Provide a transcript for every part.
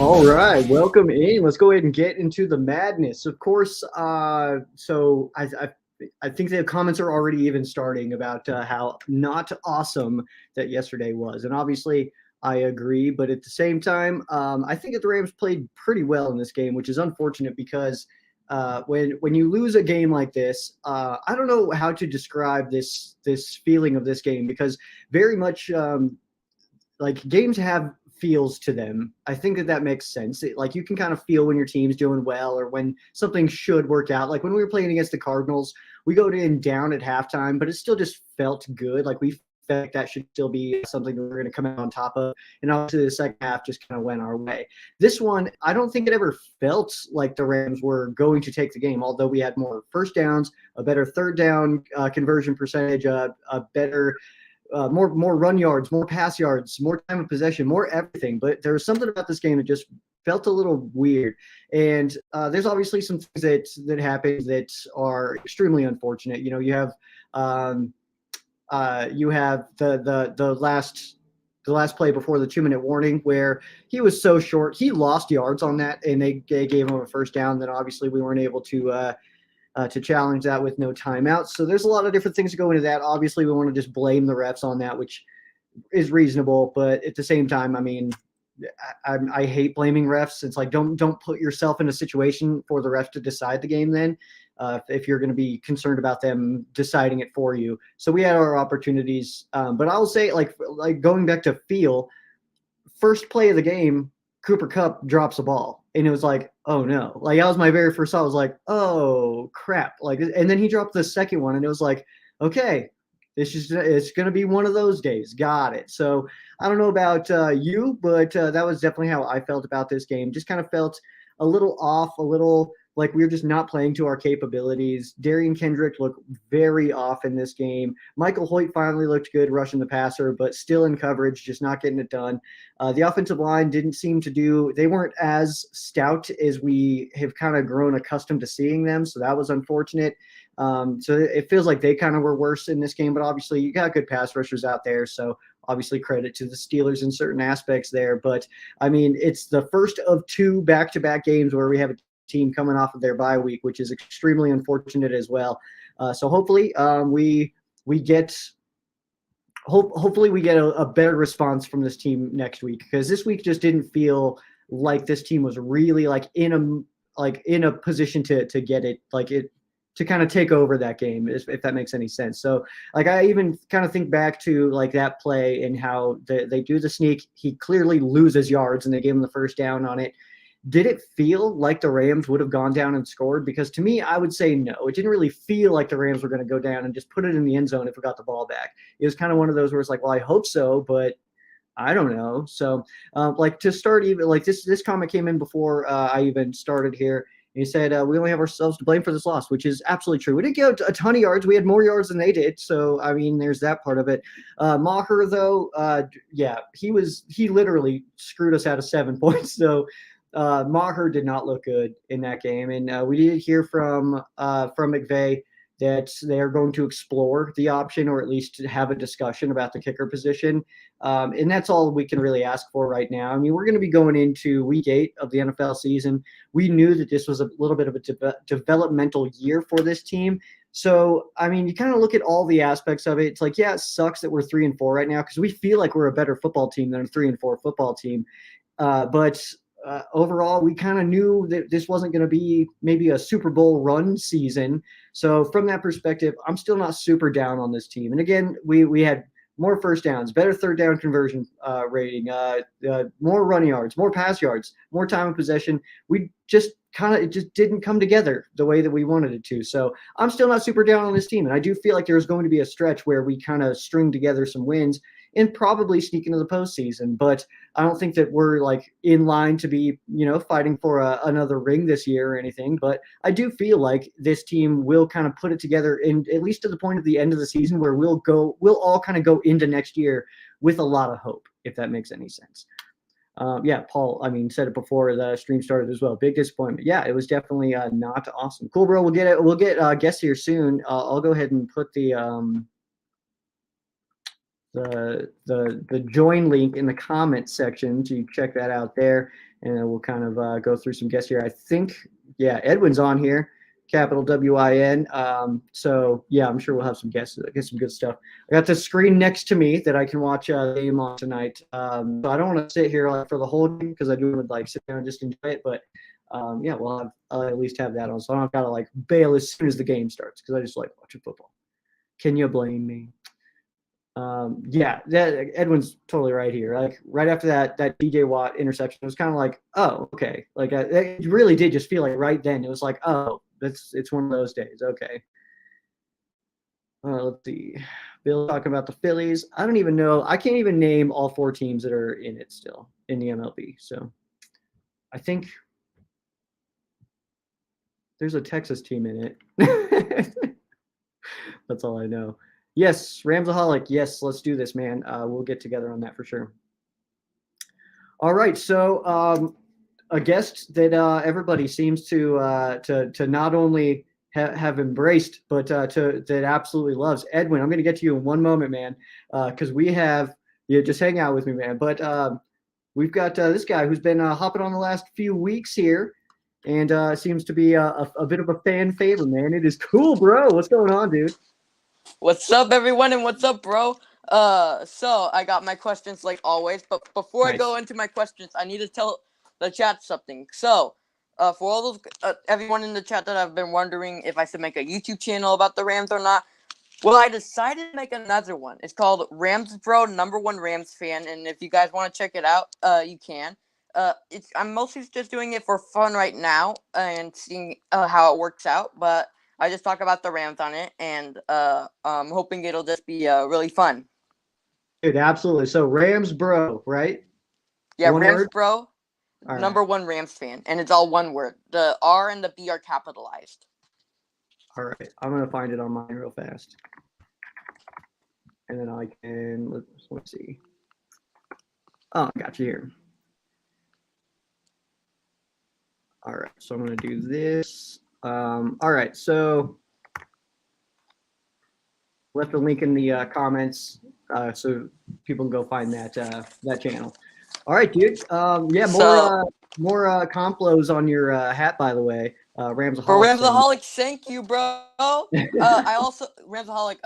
All right, welcome in. Let's go ahead and get into the madness. Of course, I think the comments are already even starting about how not awesome that yesterday was, and obviously I agree. But at the same time, I think that the Rams played pretty well in this game, which is unfortunate because when you lose a game like this, I don't know how to describe this feeling of this game because very much like games have feels to them. I think that makes sense. Like you can kind of feel when your team's doing well or when something should work out. Like when we were playing against the Cardinals, we go in down at halftime, but it still just felt good. Like we felt like that should still be something that we're going to come out on top of. And obviously the second half just kind of went our way. This one, I don't think it ever felt like the Rams were going to take the game, although we had more first downs, a better third down conversion percentage, a better more run yards, more pass yards, more time of possession, more everything. But there was something about this game that just felt a little weird. And there's obviously some things that happen that are extremely unfortunate. You know, you have the last play before the 2-minute warning where he was so short, he lost yards on that, and they gave him a first down. Then obviously we weren't able to challenge that with no timeouts. So there's a lot of different things that go into that. Obviously, we want to just blame the refs on that, which is reasonable. But at the same time, I mean, I hate blaming refs. It's like don't put yourself in a situation for the refs to decide the game. Then, if you're going to be concerned about them deciding it for you, so we had our opportunities. But I'll say, like going back to feel, first play of the game, Cooper Kupp drops a ball, and it was like, oh no! Like that was my very first thought. I was like, oh crap! Like, and then he dropped the second one, and it was like, okay, it's going to be one of those days. Got it. So I don't know about you, but that was definitely how I felt about this game. Just kind of felt a little off, a little like we were just not playing to our capabilities. Darian Kendrick looked very off in this game. Michael Hoyt finally looked good rushing the passer, but still in coverage, just not getting it done. The offensive line didn't seem to they weren't as stout as we have kind of grown accustomed to seeing them, so that was unfortunate. So it feels like they kind of were worse in this game, but obviously you got good pass rushers out there, so obviously credit to the Steelers in certain aspects there. But, I mean, it's the first of two back-to-back games where we have a team coming off of their bye week, which is extremely unfortunate as well. So hopefully we get hopefully we get a better response from this team next week, because this week just didn't feel like this team was really in a position to get it to kind of take over that game, if that makes any sense. So like I even kind of think back to like that play and how they do the sneak. He clearly loses yards and they gave him the first down on it. Did it feel like the Rams would have gone down and scored? Because to me, I would say no. It didn't really feel like the Rams were going to go down and just put it in the end zone if we got the ball back. It was kind of one of those where it's like, well, I hope so, but I don't know. So, like to start, even like this comment came in before I even started here. He said, we only have ourselves to blame for this loss, which is absolutely true. We didn't get a ton of yards. We had more yards than they did. So, I mean, there's that part of it. Maher, though, yeah, he literally screwed us out of 7 points. So, Maher did not look good in that game. And we did hear from McVay that they're going to explore the option, or at least have a discussion about the kicker position. And that's all we can really ask for right now. I mean, we're going to be going into week 8 of the NFL season. We knew that this was a little bit of a developmental year for this team. So, I mean, you kind of look at all the aspects of it. It's like, yeah, it sucks that we're 3-4 right now because we feel like we're a better football team than a 3-4 football team. But overall, we kind of knew that this wasn't going to be maybe a Super Bowl run season. So from that perspective, I'm still not super down on this team. And again, we had more first downs, better third down conversion rating, more run yards, more pass yards, more time of possession. We just it just didn't come together the way that we wanted it to. So I'm still not super down on this team. And I do feel like there's going to be a stretch where we kind of string together some wins and probably sneak into the postseason. But I don't think that we're like in line to be, fighting for another ring this year or anything. But I do feel like this team will kind of put it together, in at least to the point of the end of the season where we'll all kind of go into next year with a lot of hope, if that makes any sense. Yeah, Paul, I mean, said it before the stream started as well. Big disappointment. Yeah, it was definitely not awesome. Cool, bro. We'll get guests here soon. I'll go ahead and put the join link in the comment section, so you check that out there. and then we'll kind of go through some guests here. I think, yeah, Edwin's on here, capital WIN. So yeah, I'm sure we'll have some guests, get some good stuff. I got the screen next to me that I can watch the game on tonight. So I don't want to sit here like for the whole game because I do want to like sit down and just enjoy it. But yeah, I'll at least have that on, so I don't gotta like bail as soon as the game starts because I just like watching football. Can you blame me? Yeah, Edwin's totally right here. Like right after that DJ Watt interception, it was kind of like, oh, okay. Like it really did just feel like right then. It was like, oh, it's one of those days. Okay. Let's see. Bill talking about the Phillies. I don't even know. I can't even name all 4 teams that are in it still in the MLB. So I think there's a Texas team in it. That's all I know. Yes, Ramsaholic. Yes, let's do this, man. We'll get together on that for sure. All right, so a guest that everybody seems to not only have embraced, but that absolutely loves. Edwin, I'm going to get to you in one moment, man, because we have just hang out with me, man. But we've got this guy who's been hopping on the last few weeks here, and seems to be a bit of a fan favorite, man. It is cool, bro. What's going on, dude? What's up, everyone, and what's up, bro? So I got my questions like always, but before I go into my questions, I need to tell the chat something. So, for all those everyone in the chat that have been wondering if I should make a YouTube channel about the Rams or not, well, I decided to make another one. It's called Rams Bro #1 Rams Fan, and if you guys want to check it out, you can. I'm mostly just doing it for fun right now and seeing how it works out, but I just talk about the Rams on it, and I'm hoping it'll just be really fun. Dude, absolutely. So Rams Bro, right? Yeah, one Rams word? Bro, all #1 right. Rams fan, and it's all one word. The R and the B are capitalized. All right, I'm gonna find it on mine real fast, and then I can let's see. Oh, I got you here. All right, so I'm gonna do this. All right, so left a link in the comments so people can go find that channel. All right, dude. Yeah, more complos on your hat, by the way. Ramsaholic. For Ramsaholic, thank you, bro. I also Ramsaholic.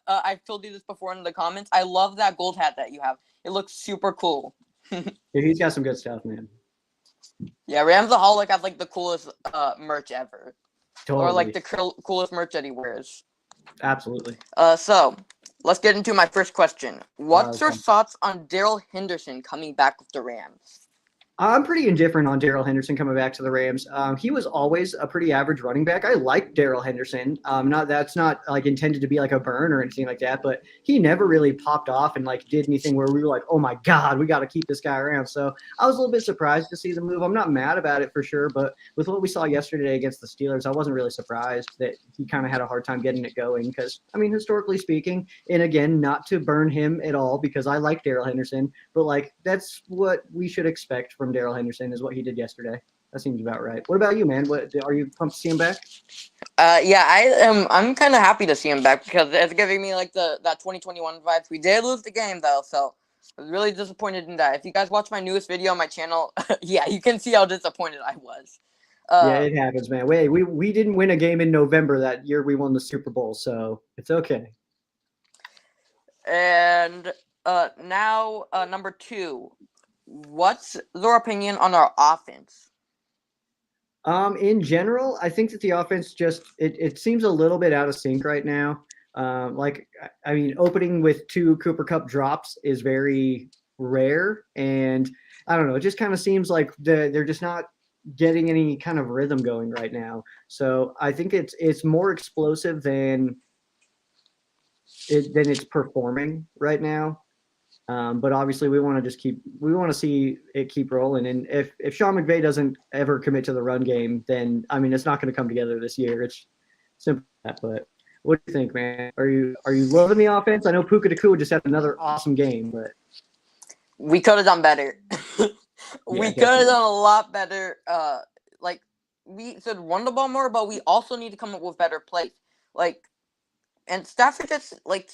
I've told you this before in the comments. I love that gold hat that you have. It looks super cool. Dude, he's got some good stuff, man. Yeah, Ramsaholic has like the coolest merch ever. Totally. Or like the coolest merch that he wears. Absolutely. So let's get into my first question. What's your thoughts on Darrell Henderson coming back with the Rams? I'm pretty indifferent on Darrell Henderson coming back to the Rams. He was always a pretty average running back. I like Darrell Henderson. That's not like intended to be like a burn or anything like that, but he never really popped off and like did anything where we were like, oh my God, we got to keep this guy around. So I was a little bit surprised to see the move. I'm not mad about it for sure, but with what we saw yesterday against the Steelers, I wasn't really surprised that he kind of had a hard time getting it going because, I mean, historically speaking, and again, not to burn him at all because I like Darrell Henderson, but like that's what we should expect from Darrell Henderson is what he did yesterday. That seems about right. What about you, man? What are you pumped to see him back? Yeah, I am. I'm kind of happy to see him back because it's giving me like that 2021 vibes. We did lose the game though, so I was really disappointed in that. If you guys watch my newest video on my channel, yeah, you can see how disappointed I was. Yeah, it happens, man. We didn't win a game in November that year. We won the Super Bowl, so it's okay. And now number 2. What's your opinion on our offense? In general, I think that the offense just it seems a little bit out of sync right now. Like, I mean, opening with 2 Cooper Kupp drops is very rare, and I don't know. It just kind of seems like they're just not getting any kind of rhythm going right now. So I think it's more explosive than it's performing right now. But obviously, we want to see it keep rolling. And if Sean McVay doesn't ever commit to the run game, then I mean, it's not going to come together this year. It's simple that. But what do you think, man? Are you loving the offense? I know Puka Nacua just had another awesome game, but we could have done better. We could have done a lot better. Like we should run the ball more, but we also need to come up with better plays. Like. And Stafford just, like,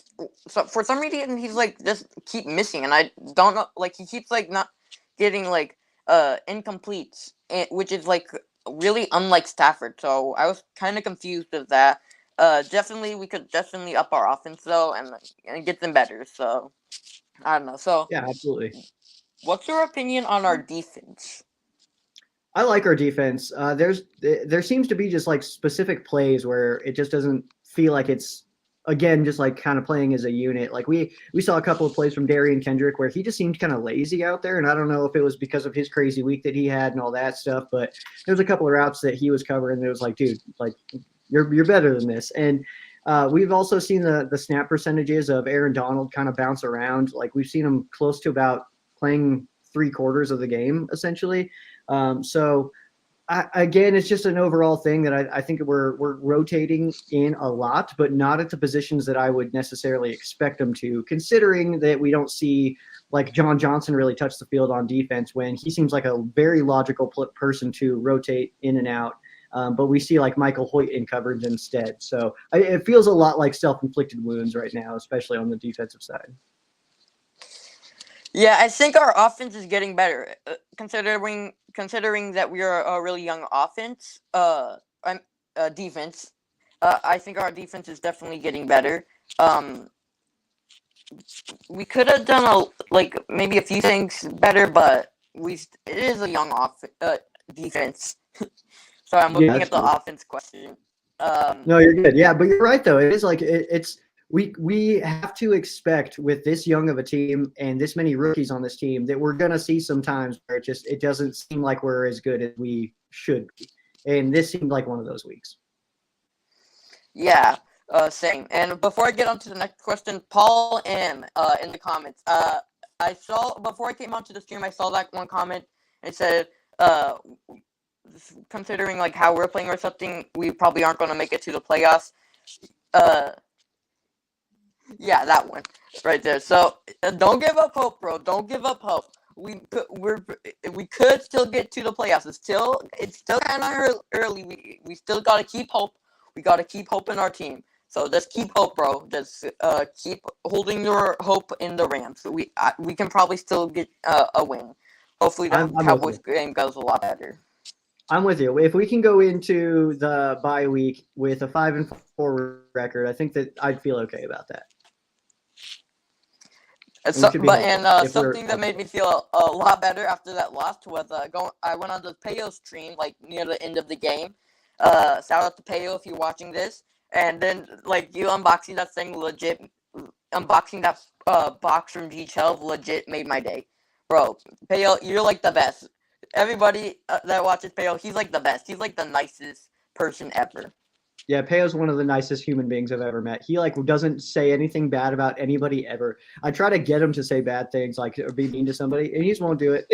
so for some reason, he's, like, just keep missing. And I don't know, like, he keeps, like, not getting, like, incompletes, which is like really unlike Stafford. So I was kind of confused with that. Definitely we could definitely up our offense though, and get them better. So I don't know. So Yeah, absolutely. what's your opinion on our defense? I like our defense. There seems to be just like specific plays where it just doesn't feel like it's again just like kind of playing as a unit. Like we saw a couple of plays from Darian Kendrick where he just seemed kind of lazy out there, and I don't know if it was because of his crazy week that he had and all that stuff, but there was a couple of routes that he was covering that was like, dude, like you're better than this. And we've also seen the snap percentages of Aaron Donald kind of bounce around. Like we've seen him close to about playing 3/4 of the game essentially. So again, it's just an overall thing that I think we're rotating in a lot, but not at the positions that I would necessarily expect them to, considering that we don't see like John Johnson really touch the field on defense when he seems like a very logical person to rotate in and out. But we see like Michael Hoyt in coverage instead. So it feels a lot like self-inflicted wounds right now, especially on the defensive side. Yeah, I think our offense is getting better, considering that we are a really young offense. Defense. I think our defense is definitely getting better. We could have done maybe a few things better, but it is a young defense. So I'm looking at the offense question. No, you're good. Yeah, but you're right though. It is like it's we have to expect with this young of a team and this many rookies on this team that we're gonna see some times where it doesn't seem like we're as good as we should be. And this seemed like one of those weeks. Yeah, same. And before I get on to the next question, Paul M in the comments. I saw before I came onto the stream, I saw that one comment. It said, considering like how we're playing or something, we probably aren't going to make it to the playoffs. Yeah, that one right there. So don't give up hope, bro. Don't give up hope. We could still get to the playoffs. It's still kind of early. We still got to keep hope. We got to keep hope in our team. So just keep hope, bro. Just keep holding your hope in the Rams. We can probably still get a win. Hopefully the Cowboys game goes a lot better. I'm with you. If we can go into the bye week with a 5-4 record, I think that I'd feel okay about that. Something that made me feel a lot better after that loss was I went on the Payo stream like near the end of the game. Shout out to Payo if you're watching this. And then like you unboxing that thing unboxing that box from G12 legit made my day, bro. Payo, you're like the best. Everybody that watches Payo, he's like the best. He's like the nicest person ever. Yeah, Peo's one of the nicest human beings I've ever met. He like doesn't say anything bad about anybody ever. I try to get him to say bad things, like or be mean to somebody, and he just won't do it.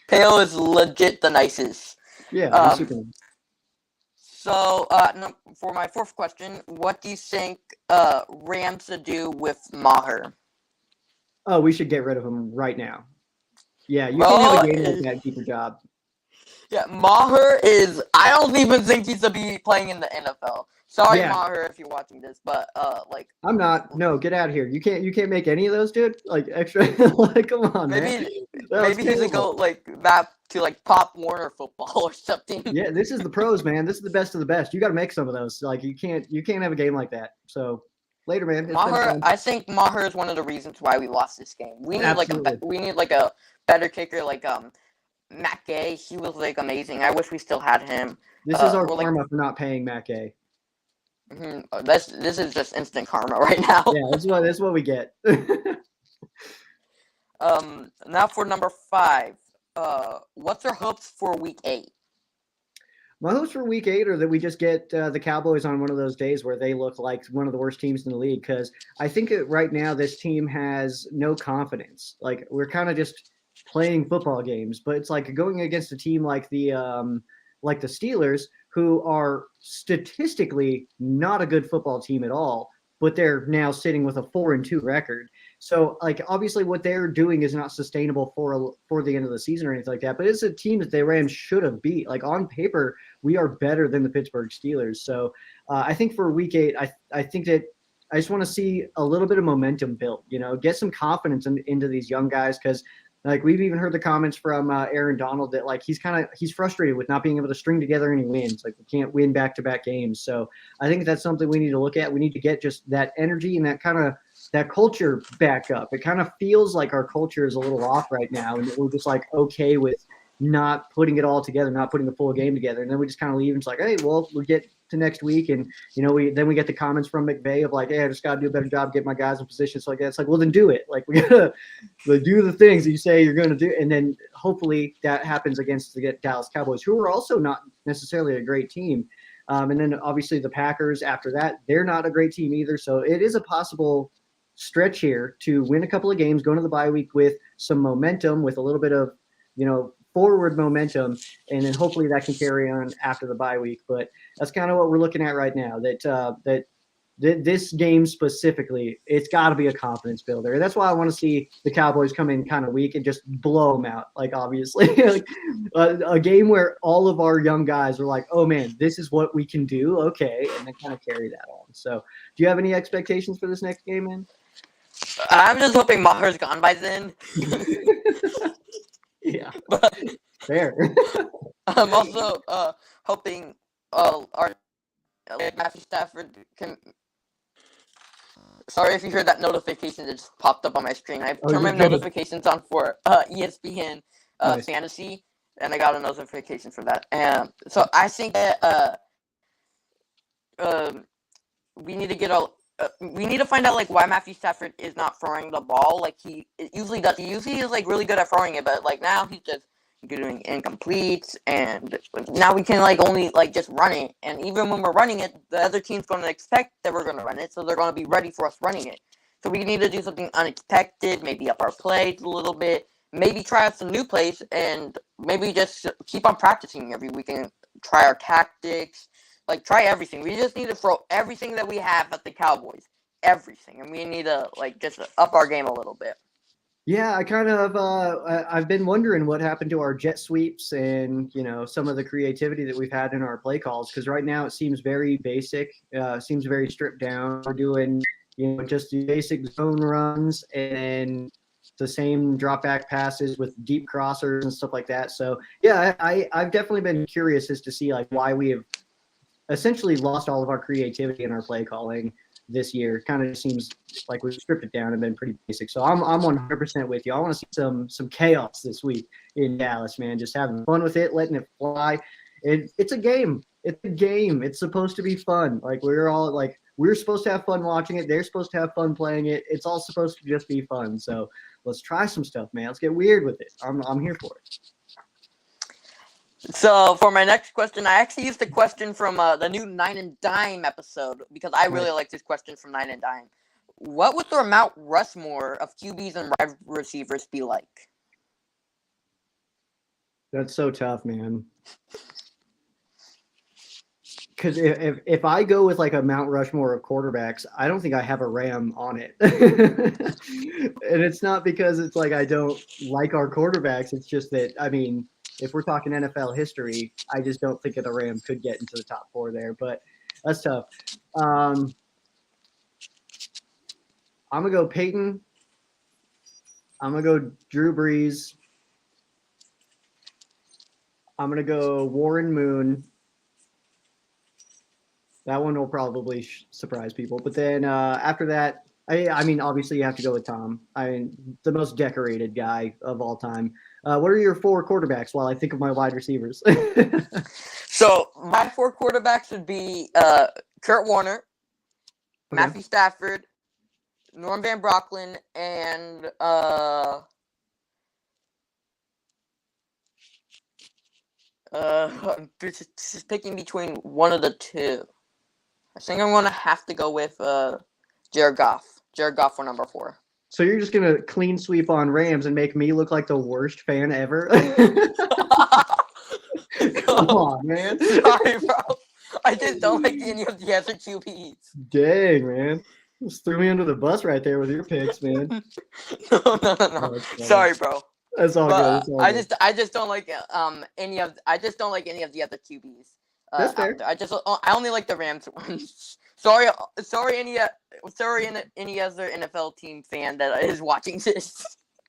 Peo is legit the nicest. Yeah, super nice. So, for my fourth question, what do you think Rams should do with Maher? Oh, we should get rid of him right now. Yeah, you can't have a game like that and keep your job. Yeah, Maher is. I don't even think he should be playing in the NFL. Sorry, Maher, if you're watching this, but like. I'm not. No, get out of here. You can't make any of those, dude. Like extra. Like, come on, man. Maybe he should go like back to like Pop Warner football or something. Yeah, this is the pros, man. This is the best of the best. You got to make some of those. Like you can't have a game like that. So later, man. Maher, I think Maher is one of the reasons why we lost this game. We need like a better kicker, like Matt Gay. He was like amazing. I wish we still had him. This is our karma for not paying Matt Gay. Mm-hmm. This is just instant karma right now. Yeah, that's what we get. Now for number 5. What's our hopes for week 8? My hopes for week 8 are that we just get the Cowboys on one of those days where they look like one of the worst teams in the league. Because I think that right now this team has no confidence. Like we're kind of just playing football games, but it's like going against a team like the Steelers, who are statistically not a good football team at all, but they're now sitting with a 4-2 record. So, like, obviously what they're doing is not sustainable for the end of the season or anything like that, but it's a team that the Rams should have beat. Like, on paper, we are better than the Pittsburgh Steelers. So, I think for week 8, I think that I just want to see a little bit of momentum built, get some confidence into these young guys because Like we've even heard the comments from Aaron Donald that like he's frustrated with not being able to string together any wins. Like we can't win back-to-back games. So I think that's something we need to look at. We need to get just that energy and that culture back up. It kind of feels like our culture is a little off right now, and we're just like okay with not putting it all together, not putting the full game together, and then we just kind of leave and it's like, hey, well, we get to next week, and we get the comments from McVay of like, hey, I just got to do a better job, get my guys in position. So like it's like, well, then do it. Like we gotta do the things that you say you're going to do, and then hopefully that happens against the Dallas Cowboys, who are also not necessarily a great team. And then obviously the Packers after that, they're not a great team either. So it is a possible stretch here to win a couple of games, go into the bye week with some momentum, with a little bit of forward momentum, and then hopefully that can carry on after the bye week. But that's kind of what we're looking at right now, that this game specifically, it's got to be a confidence builder. That's why I want to see the Cowboys come in kind of weak and just blow them out, like obviously. Like, a game where all of our young guys are like, oh man, this is what we can do, okay, and then kind of carry that on. So do you have any expectations for this next game, man? I'm just hoping Maher's gone by then. Yeah, but fair. I'm also hoping our Matthew Stafford can. Sorry if you heard that notification that just popped up on my screen. I turned my notifications on for ESPN Nice. Fantasy, and I got a notification for that. And so I think that we need to get we need to find out like why Matthew Stafford is not throwing the ball like he usually does. He usually is like really good at throwing it, but like now he's just doing incompletes, and now we can like only like just run it. And even when we're running it, the other team's going to expect that we're going to run it, so they're going to be ready for us running it. So we need to do something unexpected, maybe up our plays a little bit, maybe try out some new plays, and maybe just keep on practicing every week and try our tactics. Like, try everything. We just need to throw everything that we have at the Cowboys. Everything. And we need to, like, just up our game a little bit. Yeah, I kind of, I've been wondering what happened to our jet sweeps and, some of the creativity that we've had in our play calls. Because right now it seems very basic, seems very stripped down. We're doing, just the basic zone runs and the same drop back passes with deep crossers and stuff like that. So, yeah, I've definitely been curious as to see, like, why we have essentially lost all of our creativity in our play calling this year. Kind of seems like we've stripped it down and been pretty basic. So I'm 100% with you. I want to see some chaos this week in Dallas, man. Just having fun with it, letting it fly. It's a game. It's a game. It's supposed to be fun. Like we're supposed to have fun watching it. They're supposed to have fun playing it. It's all supposed to just be fun. So let's try some stuff, man. Let's get weird with it. I'm here for it. So for my next question, I actually used a question from the new Nine and Dime episode because I really like this question from Nine and Dime. What would the Mount Rushmore of QBs and wide receivers be like? That's so tough, man. Because if I go with like a Mount Rushmore of quarterbacks, I don't think I have a Ram on it. And it's not because it's like I don't like our quarterbacks. It's just that, I mean, if we're talking NFL history, I just don't think the Ram could get into the top 4 there. But that's tough. I'm going to go Peyton. I'm going to go Drew Brees. I'm going to go Warren Moon. That one will probably surprise people. But then after that, I mean, obviously you have to go with Tom. I mean, the most decorated guy of all time. What are your 4 quarterbacks while I think of my wide receivers? So my 4 quarterbacks would be Kurt Warner, okay, Matthew Stafford, Norm Van Brocklin, and I'm just picking between one of the 2. I think I'm going to have to go with Jared Goff. Jared Goff for number 4. So you're just going to clean sweep on Rams and make me look like the worst fan ever? Come on, man. Sorry, bro. I just don't like any of the other QBs. Dang, man. Just threw me under the bus right there with your picks, man. No. Oh, sorry, bro. That's all good. That's all good. I just don't like any of the other QBs. That's fair. I only like the Rams ones. Sorry, any other NFL team fan that is watching this.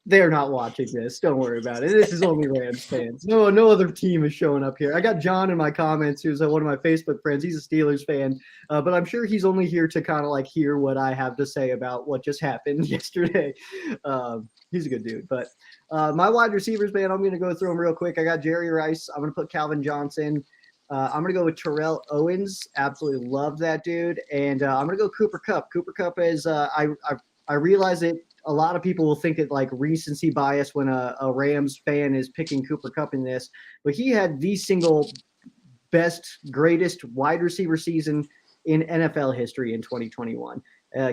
They're not watching this. Don't worry about it. This is only Rams fans. No other team is showing up here. I got John in my comments, who's one of my Facebook friends. He's a Steelers fan, but I'm sure he's only here to kind of like hear what I have to say about what just happened yesterday. He's a good dude. But my wide receivers, man, I'm going to go through them real quick. I got Jerry Rice. I'm going to put Calvin Johnson. I'm going to go with Terrell Owens. Absolutely love that dude. And I'm going to go Cooper Kupp. Cooper Kupp is I realize it. A lot of people will think it like recency bias when a Rams fan is picking Cooper Kupp in this, but he had the single best, greatest wide receiver season in NFL history in 2021.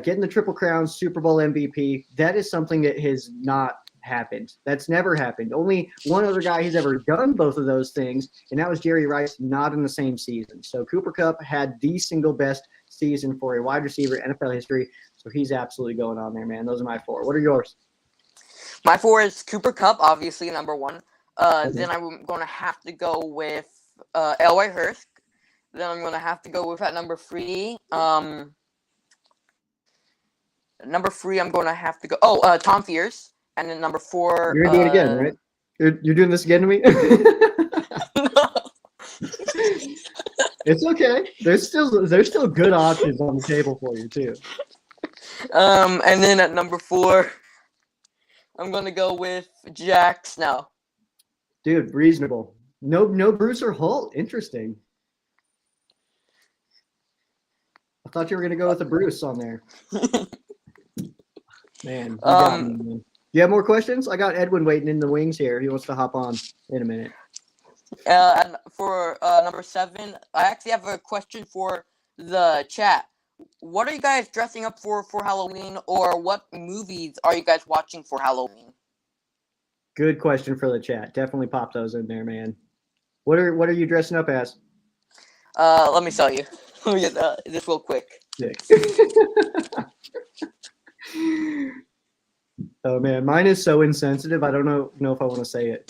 Getting the Triple Crown, Super Bowl MVP, that is something that has not happened. That's never happened. Only one other guy has ever done both of those things, and that was Jerry Rice, not in the same season. So Cooper Kupp had the single best season for a wide receiver in NFL history. So he's absolutely going on there, man. Those are my four. What are yours? My four is Cooper Kupp, obviously number one. Then I'm going to have to go with Elway Hurst. Then I'm going to have to go with at number three. Number three, I'm going to have to go. Tom Fears. And then number four. You're gonna do it again, right? You're doing this again to me? It's okay. There's still good options on the table for you too. And then at number four, I'm gonna go with Jack Snell. Dude, reasonable. No Bruce or Holt. Interesting. I thought you were gonna go with a Bruce on there. Man, you got me, man. You have more questions? I got Edwin waiting in the wings here. He wants to hop on in a minute. And for number seven, I actually have a question for the chat. What are you guys dressing up for Halloween, or what movies are you guys watching for Halloween? Good question for the chat. Definitely pop those in there, man. What are you dressing up as? Let me tell you. Let me get this real quick. Sick. Oh man, mine is so insensitive. I don't know if I want to say it.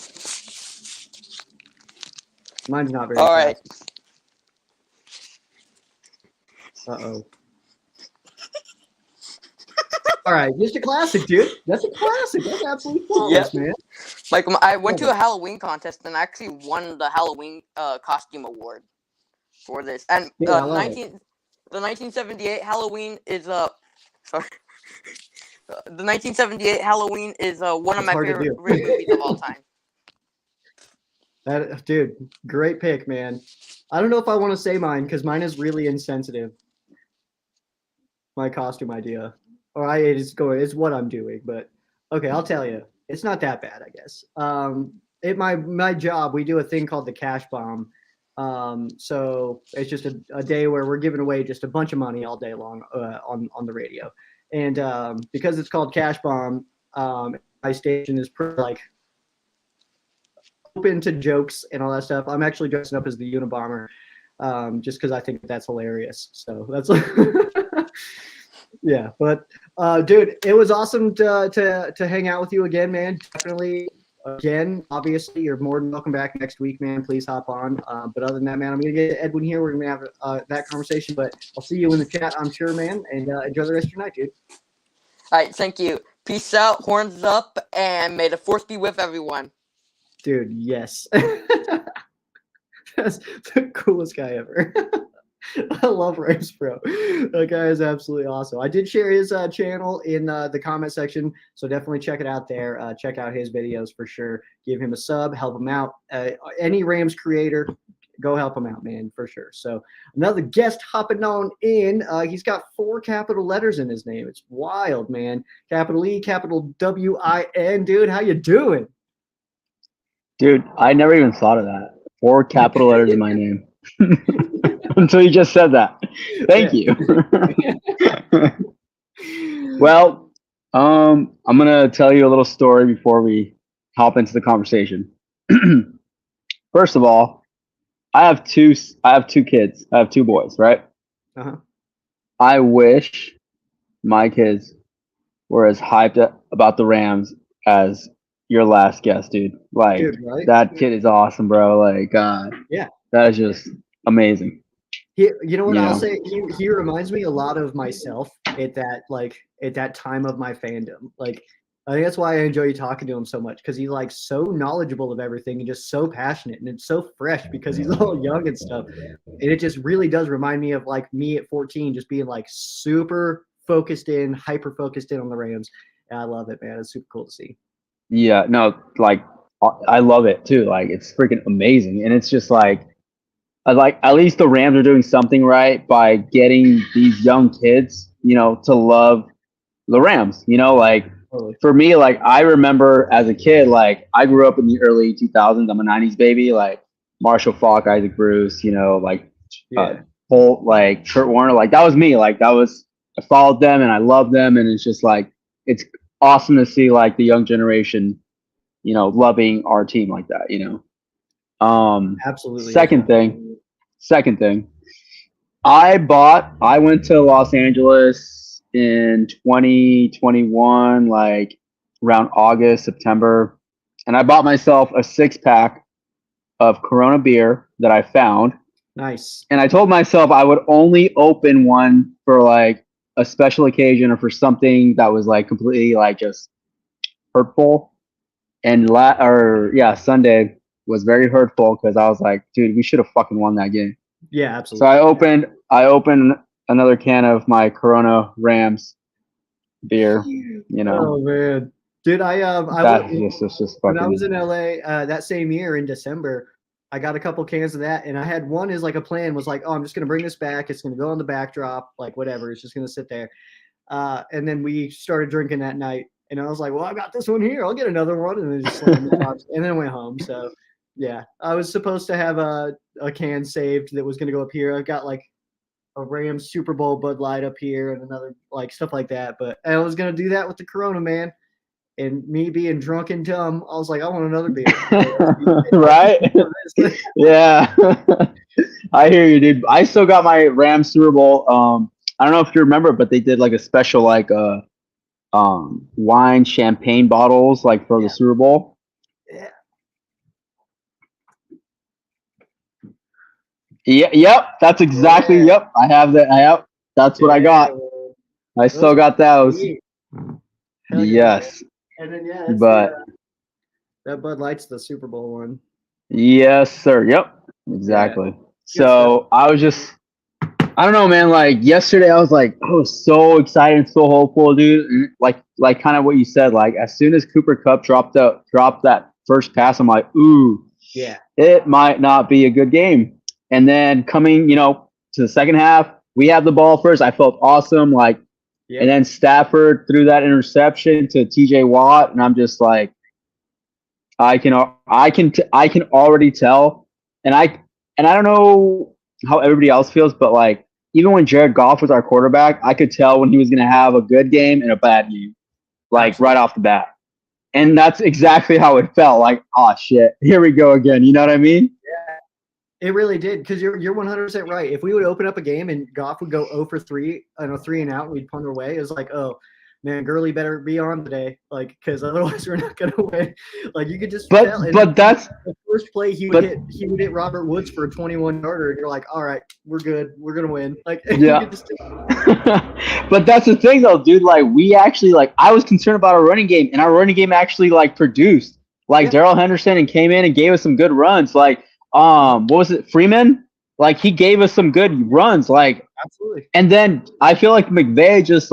Mine's not very. All right. Uh-oh. All right, just a classic, dude. That's a classic. That's absolutely flawless, man. Like I went to a Halloween contest and I actually won the Halloween costume award for this. And the 1978 Halloween is sorry. The 1978 Halloween is one of my favorite movies of all time. That dude, great pick, man. I don't know if I want to say mine because mine is really insensitive. My costume idea, or it's what I'm doing. But okay, I'll tell you, it's not that bad, I guess. At my job, we do a thing called the cash bomb. So it's just a day where we're giving away just a bunch of money all day long on the radio. And because it's called Cash Bomb, my station is pretty like open to jokes and all that stuff. I'm actually dressing up as the Unabomber, just because I think that's hilarious. So that's yeah. But dude, it was awesome to hang out with you again, man. Definitely. Again, obviously, you're more than welcome back next week, man. Please hop on. But other than that, man, I'm going to get Edwin here. We're going to have that conversation. But I'll see you in the chat, I'm sure, man. And enjoy the rest of your night, dude. All right, thank you. Peace out, horns up, and may the force be with everyone. Dude, yes. That's the coolest guy ever. I love Rams, bro. That guy is absolutely awesome. I did share his channel in the comment section, so definitely check it out there. Check out his videos for sure. Give him a sub, help him out. Any Rams creator, go help him out, man, for sure. So another guest hopping on in. He's got 4 capital letters in his name. It's wild, man. Capital E, capital W-I-N. Dude, how you doing? Dude, I never even thought of that. 4 capital letters in my name. Until you just said that. Thank you. Well, I'm going to tell you a little story before we hop into the conversation. First of all, I have two kids. I have 2 boys, right? Uh-huh. I wish my kids were as hyped about the Rams as your last guest, dude. Like, dude, right? That kid is awesome, bro. Like, yeah, that is just amazing. You know what I'll say? He reminds me a lot of myself at that time of my fandom. Like, I think that's why I enjoy talking to him so much, because he's like so knowledgeable of everything and just so passionate, and it's so fresh because he's all young and stuff. And it just really does remind me of like me at 14, just being like super focused in, hyper focused in on the Rams. And I love it, man. It's super cool to see. Yeah, no, like I love it too. Like it's freaking amazing, and it's just like at least the Rams are doing something right by getting these young kids, to love the Rams. Like Totally. for me, like I remember as a kid, like I grew up in the early 2000s. I'm a 90s baby, like Marshall Faulk, Isaac Bruce, like Holt, like Kurt Warner, like that was me. Like I followed them and I loved them, and it's just like it's awesome to see like the young generation, loving our team like that. Absolutely. Second thing, I went to Los Angeles in 2021, like around August, September, and I bought myself a 6-pack of Corona beer that I found. Nice. And I told myself I would only open one for like a special occasion or for something that was like completely like just hurtful. And Sunday was very hurtful because I was like, dude, we should have fucking won that game. Yeah, absolutely. So I opened another can of my Corona Rams beer. Oh man, dude, it's just when I fucking. was in LA that same year in December, I got a couple cans of that, and I had one as like a plan was like, oh, I'm just gonna bring this back. It's gonna go on the backdrop, like whatever. It's just gonna sit there. And then we started drinking that night, and I was like, well, I got this one here. I'll get another one, and then just slammed the box, and then went home. So yeah, I was supposed to have a can saved that was gonna go up here. I've got like a Rams Super Bowl Bud Light up here and another like stuff like that. But I was gonna do that with the Corona, man. And me being drunk and dumb, I was like, I want another beer. Right? Yeah. I hear you, dude. I still got my Rams Super Bowl. I don't know if you remember, but they did like a special like wine champagne bottles like for the Super Bowl. Yeah. Yeah, yep, that's exactly yep. I have that. That's what I got. I still got those. Yes. And then that Bud Light's the Super Bowl one. Yes, sir. Yep. Exactly. Yeah. So I don't know, man. Like yesterday, I was so excited and so hopeful, dude. And like kind of what you said. Like as soon as Cooper Kupp dropped that first pass, I'm like, ooh, yeah, it might not be a good game. And then coming, to the second half, we have the ball first. I felt awesome. Like, and then Stafford threw that interception to TJ Watt, and I'm just like, I can already tell, and I don't know how everybody else feels, but like even when Jared Goff was our quarterback, I could tell when he was going to have a good game and a bad game, like right off the bat. And that's exactly how it felt. Like, oh shit, here we go again. You know what I mean? Yeah. It really did, because you're 100% right. If we would open up a game and Goff would go 0 for 3 on a 3 and out, and we'd punt away, it was like, oh man, Gurley better be on today, like because otherwise we're not gonna win. Like you could just but that's the first play he would hit Robert Woods for a 21-yarder, and you're like, all right, we're good, we're gonna win. Like yeah. But that's the thing though, dude. Like we actually I was concerned about our running game, and our running game actually produced. Darrell Henderson and came in and gave us some good runs. Like what was it, Freeman? Like he gave us some good runs. Like absolutely. And then I feel like McVay just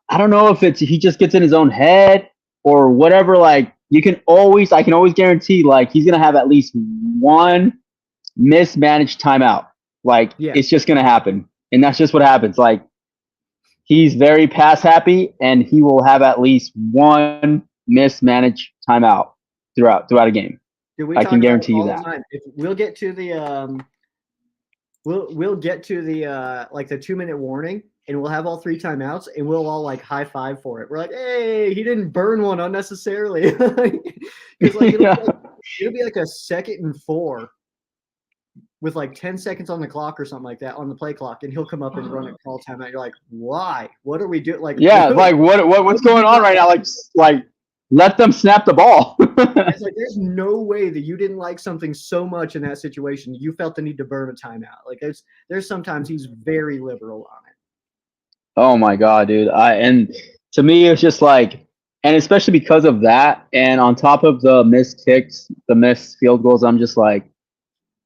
I don't know if he just gets in his own head or whatever. Like I can always guarantee he's gonna have at least one mismanaged timeout. It's just gonna happen, and that's just what happens. He's very pass happy, and he will have at least one mismanaged timeout throughout a game. Dude, I can guarantee you that. If we'll get to the we'll get to the the 2-minute warning, and we'll have all 3 timeouts, and we'll all high five for it. We're like, hey, he didn't burn one unnecessarily. It'll be like a 2nd and 4 with 10 seconds on the clock or something like that on the play clock, and he'll come up and run a call timeout. You're like, why? What are we doing? What's going on right now? Let them snap the ball. It's there's no way that you didn't like something so much in that situation you felt the need to burn a timeout. There's sometimes he's very liberal on it. Oh my god, dude! And to me, it's just And especially because of that, and on top of the missed kicks, the missed field goals, I'm just like,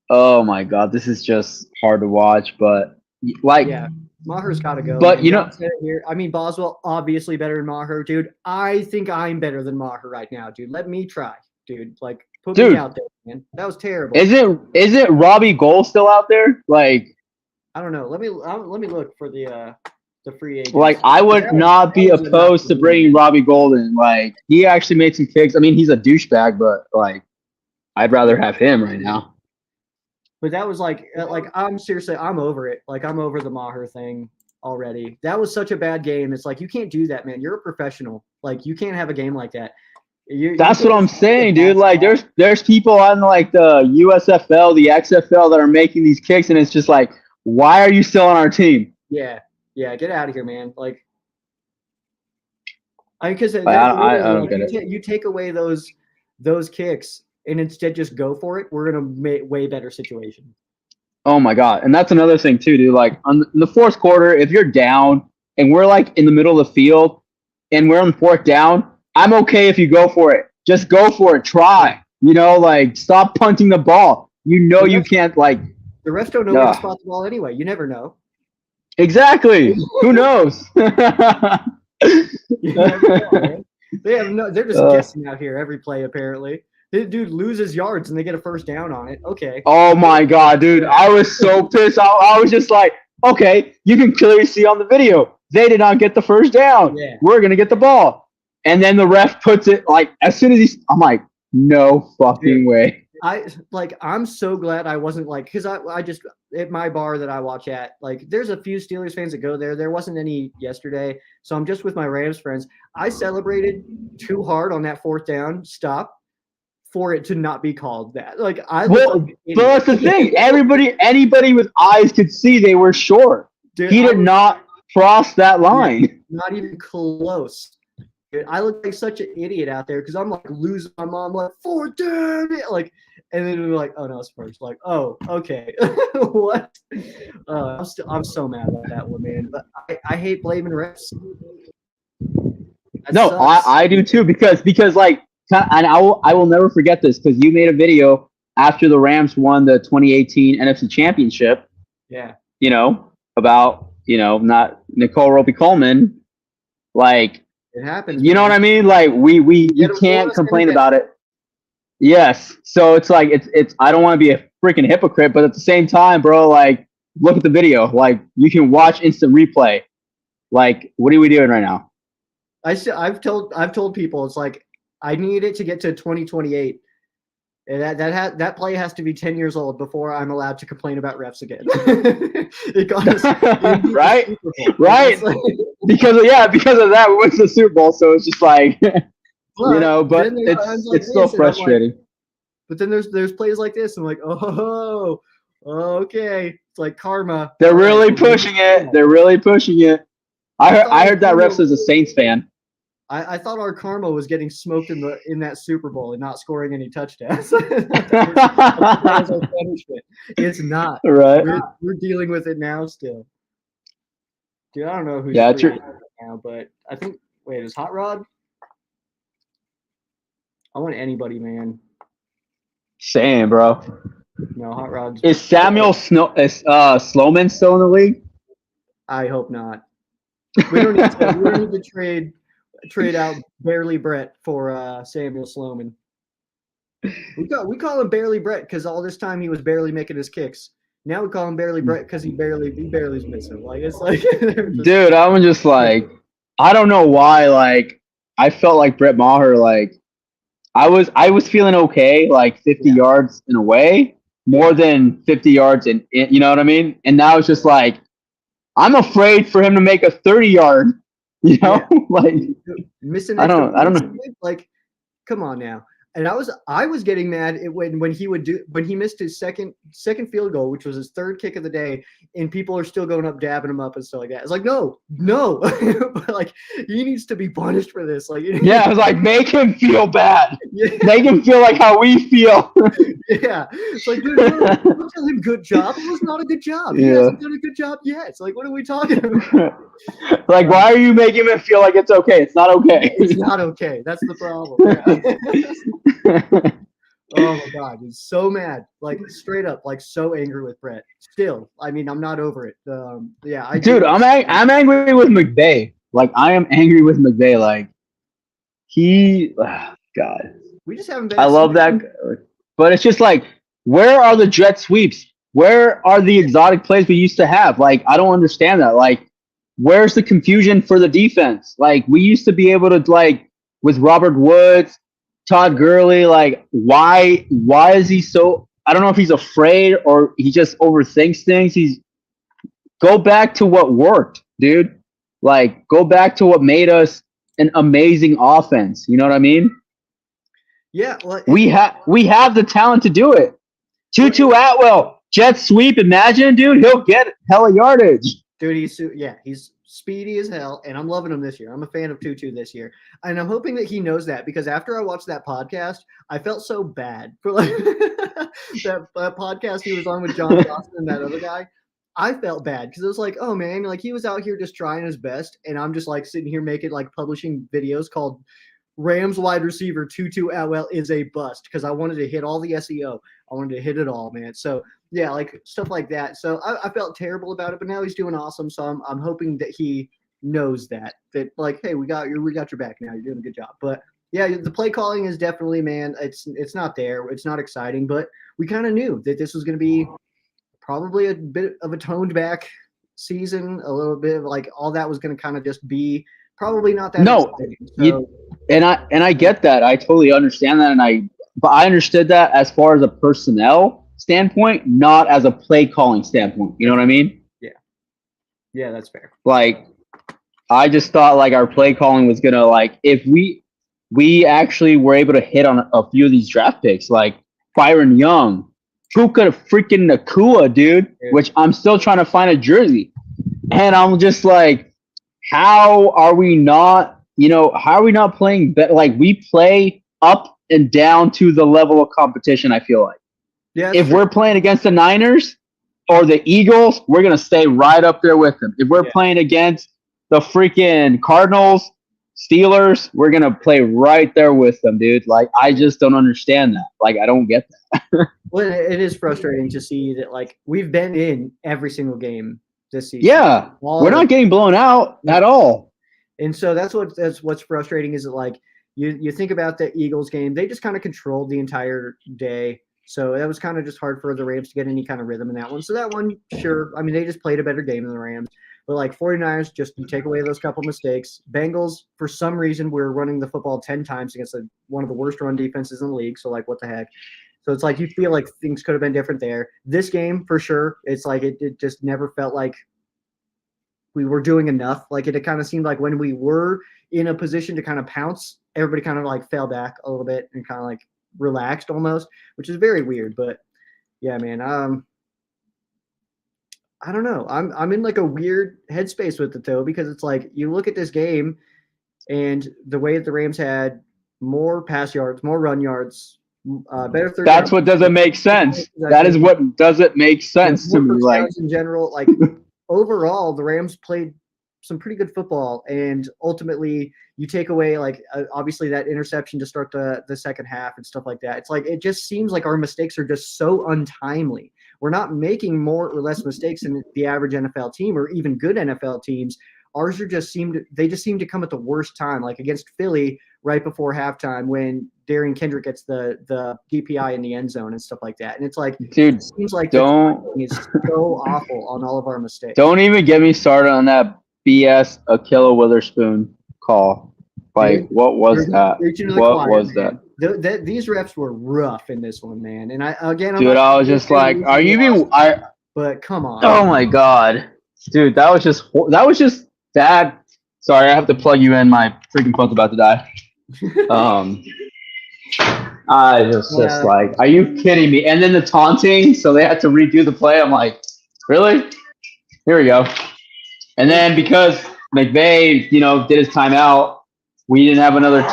oh my god, this is just hard to watch. But like, Yeah, Maher's got to go. but man. you know, John said it here. I mean, Boswell obviously better than Maher, dude. I think I'm better than Maher right now, dude. Let me try, dude. Like, put Dude. me out there, man. That was terrible. is it Robbie Gold still out there? Like, I don't know. Let me look for the free agent. like I would not be opposed to bringing Robbie Golden. Like, he actually made some kicks. I mean, he's a douchebag, but like, I'd rather have him right now. But that was like I'm over it. Like, I'm over the Maher thing already. That was such a bad game. It's like, you can't do that, man. You're a professional. Like, you can't have a game like that. That's what I'm saying, dude. Like, there's people on like the USFL, the XFL that are making these kicks, and it's just like, why are you still on our team? Yeah, get out of here, man. Like, because I don't get it. You take away those kicks and instead just go for it. We're in a way better situation. Oh my god, and that's another thing too, dude. Like, in the fourth quarter, if you're down and we're like in the middle of the field and we're on fourth down, I'm okay if you go for it. Just go for it. Try. You know, like, stop punting the ball. You know you can't, like. The refs don't know where to spot the ball anyway. You never know. Exactly. Who knows? You never know, man. They're just guessing out here every play, apparently. The dude loses yards and they get a first down on it. Okay. Oh my god, dude. I was so pissed. I was just like, okay, you can clearly see on the video, they did not get the first down. Yeah. We're gonna get the ball. And then the ref puts it, like, as soon as I'm like, no fucking way. I'm so glad I wasn't like, because I just, at my bar that I watch at, like, there's a few Steelers fans that go there. There wasn't any yesterday. So I'm just with my Rams friends. I celebrated too hard on that fourth down stop for it to not be called that. Like, but that's the thing. Anybody with eyes could see they were short. Dude, he did not cross that line. Not even close. Dude, I look like such an idiot out there because I'm like losing my mom, like, fourth down, like, and then we're like, oh no, it's first. Like, oh, okay. What? I'm so mad about that one, man. But I hate blaming refs. No, I do too, because like, and I will never forget this, because you made a video after the Rams won the 2018 NFC Championship. Yeah. You know, about, you know, not Nicole Roby-Coleman. Like, it happens. You know what I mean? Like, you can't complain about it. Yes. So it's like, it's I don't want to be a freaking hypocrite, but at the same time, bro, like, look at the video. Like, you can watch instant replay. Like, what are we doing right now? I've told people, it's like, I need it to get to 2028. And that play has to be 10 years old before I'm allowed to complain about refs again. Right? Right. Because of that, we went to the Super Bowl, so it's just like, you know, but it's still frustrating. Like, but then there's plays like this, and I'm like, oh, okay. It's like karma. They're really pushing it. They're really pushing it. I heard that refs is a Saints fan. I thought our karma was getting smoked in that Super Bowl and not scoring any touchdowns. It's not. Right. We're dealing with it now still. Dude, I don't know who's right now, but I think, wait, is Hot Rod? I want anybody, man. Same, bro. No, Hot Rod's. Is Samuel Sloman still in the league? I hope not. We don't need to trade out Barely Brett for Samuel Sloman. We call him Barely Brett because all this time he was barely making his kicks. Now we call him Barely Brett because he barely is missing. Like, it's like, dude, I'm just like, I don't know why. Like, I felt like Brett Maher. Like, I was feeling okay, like 50 yards in a way, more than 50 yards in, you know what I mean? And now it's just like, I'm afraid for him to make a 30-yard. You know, like, missing. I don't know. Like, come on now. And I was getting mad when he missed his second field goal, which was his third kick of the day, and people are still going up, dabbing him up and stuff like that. It's like, no, but like, he needs to be punished for this. Like, yeah, I was like, make him feel bad. Yeah. Make him feel like how we feel. Yeah, it's like, dude, don't tell him good job. It was not a good job. He hasn't done a good job yet. It's like, what are we talking about? Like, why are you making him feel like it's okay? It's not okay. It's not okay. That's the problem. Yeah. Oh my God, he's so mad, like straight up, like so angry with Brett. Still, I mean, I'm not over it. Yeah, Dude, I'm angry with McVay. Like, I am angry with McVay. Like, God, we just haven't been. I love that, but it's just like, where are the jet sweeps? Where are the exotic plays we used to have? Like, I don't understand that. Like, where's the confusion for the defense? Like, we used to be able to, like, with Robert Woods, Todd Gurley, like, why is he so, I don't know if he's afraid or he just overthinks things. Go back to what worked, dude. Like, go back to what made us an amazing offense. You know what I mean? Yeah. Well, we have the talent to do it. Tutu Atwell, jet sweep, imagine, dude, he'll get hella yardage. Dude, he's speedy as hell, and I'm loving him this year. I'm a fan of Tutu this year, and I'm hoping that he knows that, because after I watched that podcast, I felt so bad for like that podcast he was on with John Johnson and that other guy. I felt bad because it was like, oh man, like he was out here just trying his best, and I'm just like sitting here publishing videos called Rams wide receiver Tutu Atwell is a bust, because I wanted to hit all the SEO. I wanted to hit it all, man. So yeah, like stuff like that. So I felt terrible about it, but now he's doing awesome. So I'm hoping that he knows that like, hey, we got your back now. You're doing a good job. But yeah, the play calling is definitely, man, it's not there. It's not exciting, but we kind of knew that this was going to be probably a bit of a toned back season, a little bit of like all that was going to kind of just be probably not that. No, so, and I get that. I totally understand that, but I understood that as far as a personnel standpoint, not as a play calling standpoint. You know what I mean? Yeah, that's fair. Like, I just thought like our play calling was gonna, like, if we actually were able to hit on a few of these draft picks, like Byron Young, Puka freaking Nakua, dude, which I'm still trying to find a jersey, and I'm just like, how are we not playing better? Like, we play up and down to the level of competition, I feel like. Yeah. If we're playing against the Niners or the Eagles, we're going to stay right up there with them. If we're playing against the freaking Cardinals, Steelers, we're going to play right there with them, dude. Like, I just don't understand that. Like, I don't get that. Well, it is frustrating to see that, like, we've been in every single game this season. Yeah. We're not getting blown out at all. And so that's what's frustrating, is that, like, you think about the Eagles game, they just kind of controlled the entire day. So that was kind of just hard for the Rams to get any kind of rhythm in that one. So that one, sure. I mean, they just played a better game than the Rams. But like 49ers, just you take away those couple mistakes. Bengals, for some reason, we're running the football 10 times against one of the worst run defenses in the league. So like, what the heck? So it's like you feel like things could have been different there. This game, for sure, it's like it just never felt like we were doing enough. Like it kind of seemed like when we were in a position to kind of pounce, everybody kind of like fell back a little bit and kind of like relaxed almost, which is very weird. But yeah, man, I don't know. I'm in like a weird headspace with it though, because it's like you look at this game and the way that the Rams had more pass yards, more run yards, better third. That's what doesn't make sense. That is what doesn't make sense to me. Like, in general, like overall, the Rams played some pretty good football, and ultimately you take away like obviously that interception to start the second half and stuff like that. It's like it just seems like our mistakes are just so untimely. We're not making more or less mistakes than the average NFL team or even good NFL teams. Ours just seem to come at the worst time, like against Philly right before halftime when Darian Kendrick gets the DPI in the end zone and stuff like that. And it's like, dude, it seems like the timing is so awful on all of our mistakes. Don't even get me started on that BS Akilla Witherspoon call. Like, dude, what was that? What was that? These refs were rough in this one, man. And I was just like, are you even? But come on. Oh my god, dude, that was just bad. Sorry, I have to plug you in. My freaking phone's about to die. I just like, are you kidding me? And then the taunting, so they had to redo the play. I'm like, really? Here we go. And then because McVay, did his timeout, we didn't have another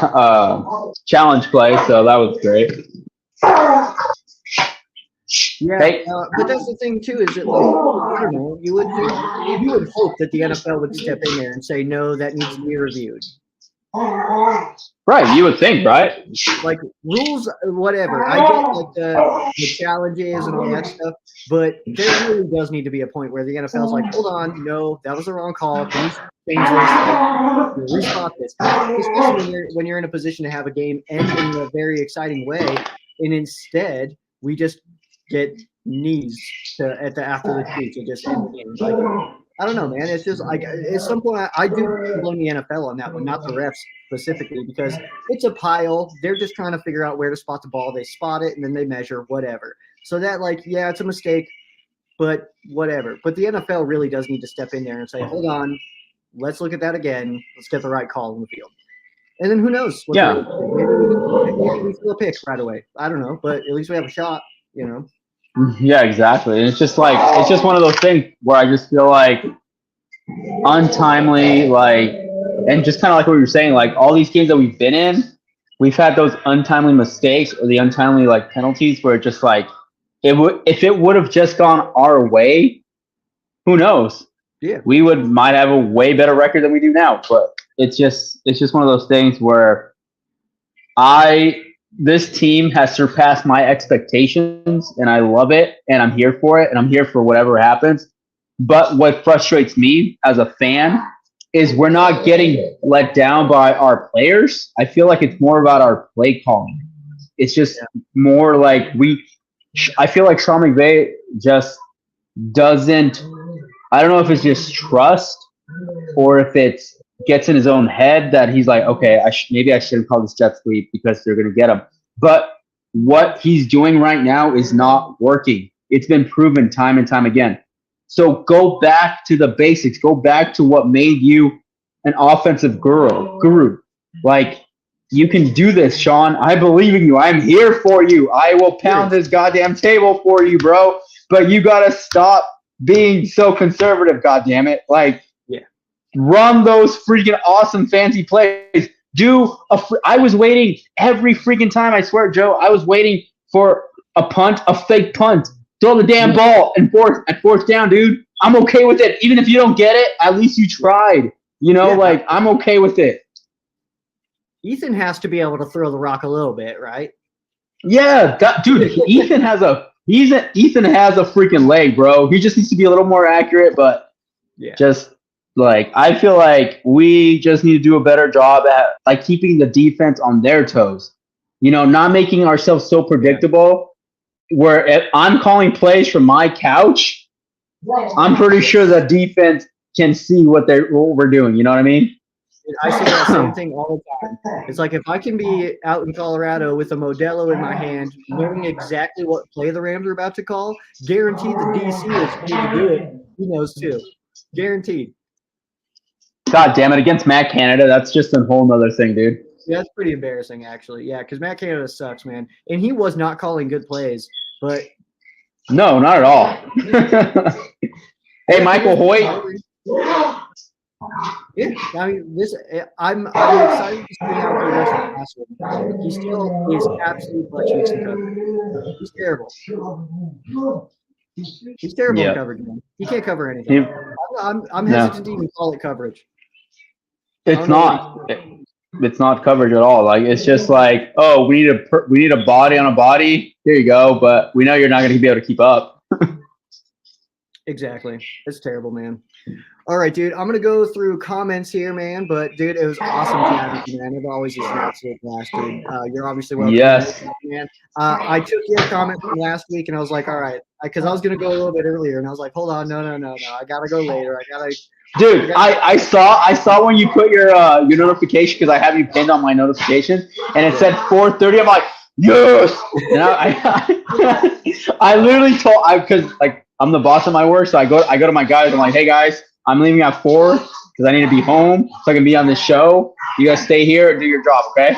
challenge play, so that was great. Yeah, Hey, but that's the thing too. Is it like I don't know? You would hope that the NFL would step in there and say no, that needs to be reviewed. right? You would think, right? Like rules, whatever. I get like the challenges and all that stuff, but there really does need to be a point where the NFL's like, hold on, no, that was the wrong call. Can you change this? Like, restart this. Especially when you're in a position to have a game end in a very exciting way, and instead we just get knees after the two to just end the game. Like I don't know, man. It's just like at some point I do blame the NFL on that one, not the refs specifically, because it's a pile. They're just trying to figure out where to spot the ball. They spot it and then they measure whatever. So that yeah, it's a mistake, but whatever. But the NFL really does need to step in there and say, hold on, let's look at that again. Let's get the right call in the field. And then who knows? Yeah. Maybe we feel a pick right away. I don't know, but at least we have a shot, you know. Yeah, exactly. And it's just one of those things where I just feel like untimely, and just kind of like what you were saying, like all these games that we've been in, we've had those untimely mistakes or the untimely penalties where it just if it would have just gone our way, who knows? Yeah, we might have a way better record than we do now. But it's just one of those things where this team has surpassed my expectations, and I love it, and I'm here for it, and I'm here for whatever happens. But what frustrates me as a fan is we're not getting let down by our players. I feel like it's more about our play calling. It's just more like I feel like Sean McVay just doesn't, I don't know if it's just trust or if it's gets in his own head that he's like, okay, maybe I shouldn't call this jet sweep because they're going to get him. But what he's doing right now is not working. It's been proven time and time again. So go back to the basics. Go back to what made you an offensive guru. Like, you can do this, Sean. I believe in you. I'm here for you. I will pound this goddamn table for you, bro. But you got to stop being so conservative, goddammit. Run those freaking awesome fancy plays. I was waiting every freaking time, I swear, Joe. I was waiting for a fake punt. Throw the damn ball and fourth down, dude. I'm okay with it. Even if you don't get it, at least you tried. I'm okay with it. Ethan has to be able to throw the rock a little bit, right? Yeah, dude. Ethan has a freaking leg, bro. He just needs to be a little more accurate, but I feel like we just need to do a better job at keeping the defense on their toes. Not making ourselves so predictable. Where if I'm calling plays from my couch, I'm pretty sure the defense can see what we're doing. You know what I mean? I say that same thing all the time. It's like if I can be out in Colorado with a Modelo in my hand, knowing exactly what play the Rams are about to call, guaranteed the DC is going to do it. He knows too. Guaranteed. God damn it. Against Matt Canada, that's just a whole nother thing, dude. Yeah, that's pretty embarrassing, actually. Yeah, because Matt Canada sucks, man. And he was not calling good plays, but... No, not at all. Hey, Michael Hoyt. Yeah, I mean, I'm excited to see how he does in the last one. He still is absolute butt cheeks in coverage. He's terrible. He's terrible in coverage, man. He can't cover anything. I'm hesitant to even call it coverage. It's not. It's not coverage at all. It's just oh, we need a body on a body. Here you go, but we know you're not going to be able to keep up. Exactly. It's terrible, man. All right, dude. I'm gonna go through comments here, man. But dude, it was awesome chatting with you, man. It always is an absolute blast, dude. You're obviously welcome. Yes, man. I took your comment from last week, and I was like, all right, because I was gonna go a little bit earlier, and I was like, hold on, no. I gotta go later. Dude, I saw when you put your notification, because I have you pinned on my notifications, and it said 4:30. I'm like, yes. And I literally told because I'm the boss of my work, so I go to my guys. I'm like, hey guys, I'm leaving at 4 because I need to be home so I can be on the show. You guys stay here and do your job, okay?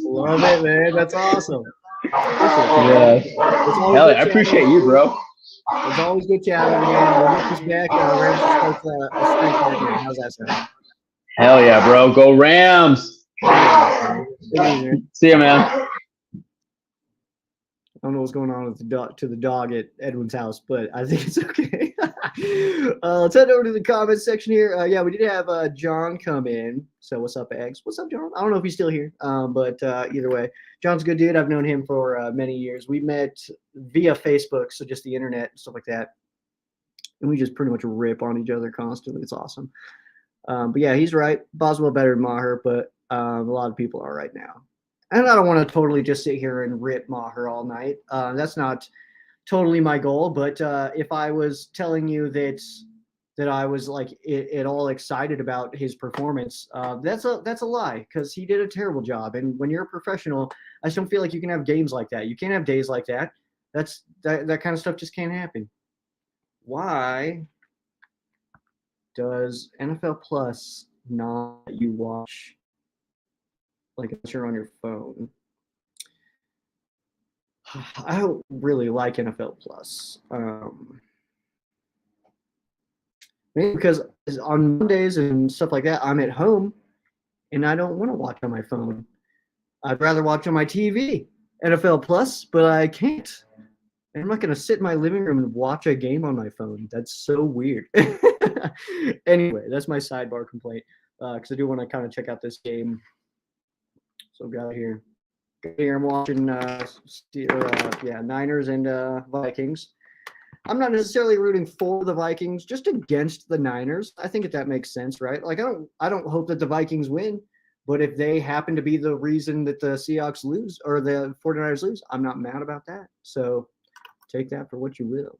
Love it, man. That's awesome. Yeah. Hell, I appreciate you, bro. It's always good chatting, man. We'll get this back. Rams will start a streak right here. How's that sound? Hell yeah, bro. Go Rams. See ya, man. don't know what's going on with the dog at Edwin's house, but I think it's okay. Let's head over to the comments section here. Yeah, we did have John come in. So what's up, Eggs? What's up, John? I don't know if he's still here, but either way, John's a good dude. I've known him for many years. We met via Facebook, so just the internet and stuff like that, and we just pretty much rip on each other constantly. It's awesome. But yeah, he's right. Boswell better than Maher, but a lot of people are right now. And I don't want to totally just sit here and rip Maher all night. That's not totally my goal. But if I was telling you that I was like at all excited about his performance, that's a lie, because he did a terrible job. And when you're a professional, I just don't feel like you can have games like that. You can't have days like that. That kind of stuff just can't happen. Why does NFL Plus not let you watch like unless you're on your phone? I don't really like NFL Plus. Maybe because on Mondays and stuff like that, I'm at home and I don't want to watch on my phone. I'd rather watch on my TV, NFL Plus, but I can't. And I'm not going to sit in my living room and watch a game on my phone. That's so weird. Anyway, that's my sidebar complaint, because I do want to kind of check out this game. So got here. I'm watching Niners and Vikings. I'm not necessarily rooting for the Vikings, just against the Niners. I think that makes sense, right? Like I don't hope that the Vikings win, but if they happen to be the reason that the Seahawks lose or the 49ers lose, I'm not mad about that. So take that for what you will.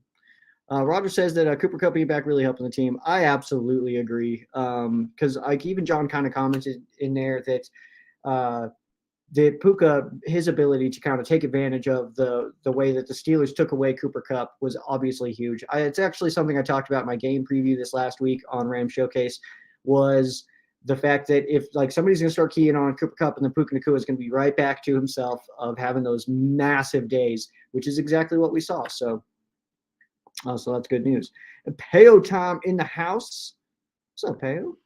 Roger says that Cooper Kupp being back really helping the team. I absolutely agree, because like even John kind of commented in there that Puka, his ability to kind of take advantage of the way that the Steelers took away Cooper Kupp was obviously huge. It's actually something I talked about in my game preview this last week on Ram Showcase, was the fact that if like somebody's going to start keying on Cooper Kupp, and then Puka Nacua is going to be right back to himself of having those massive days, which is exactly what we saw. So that's good news. And Peo time in the house. What's up, Peo?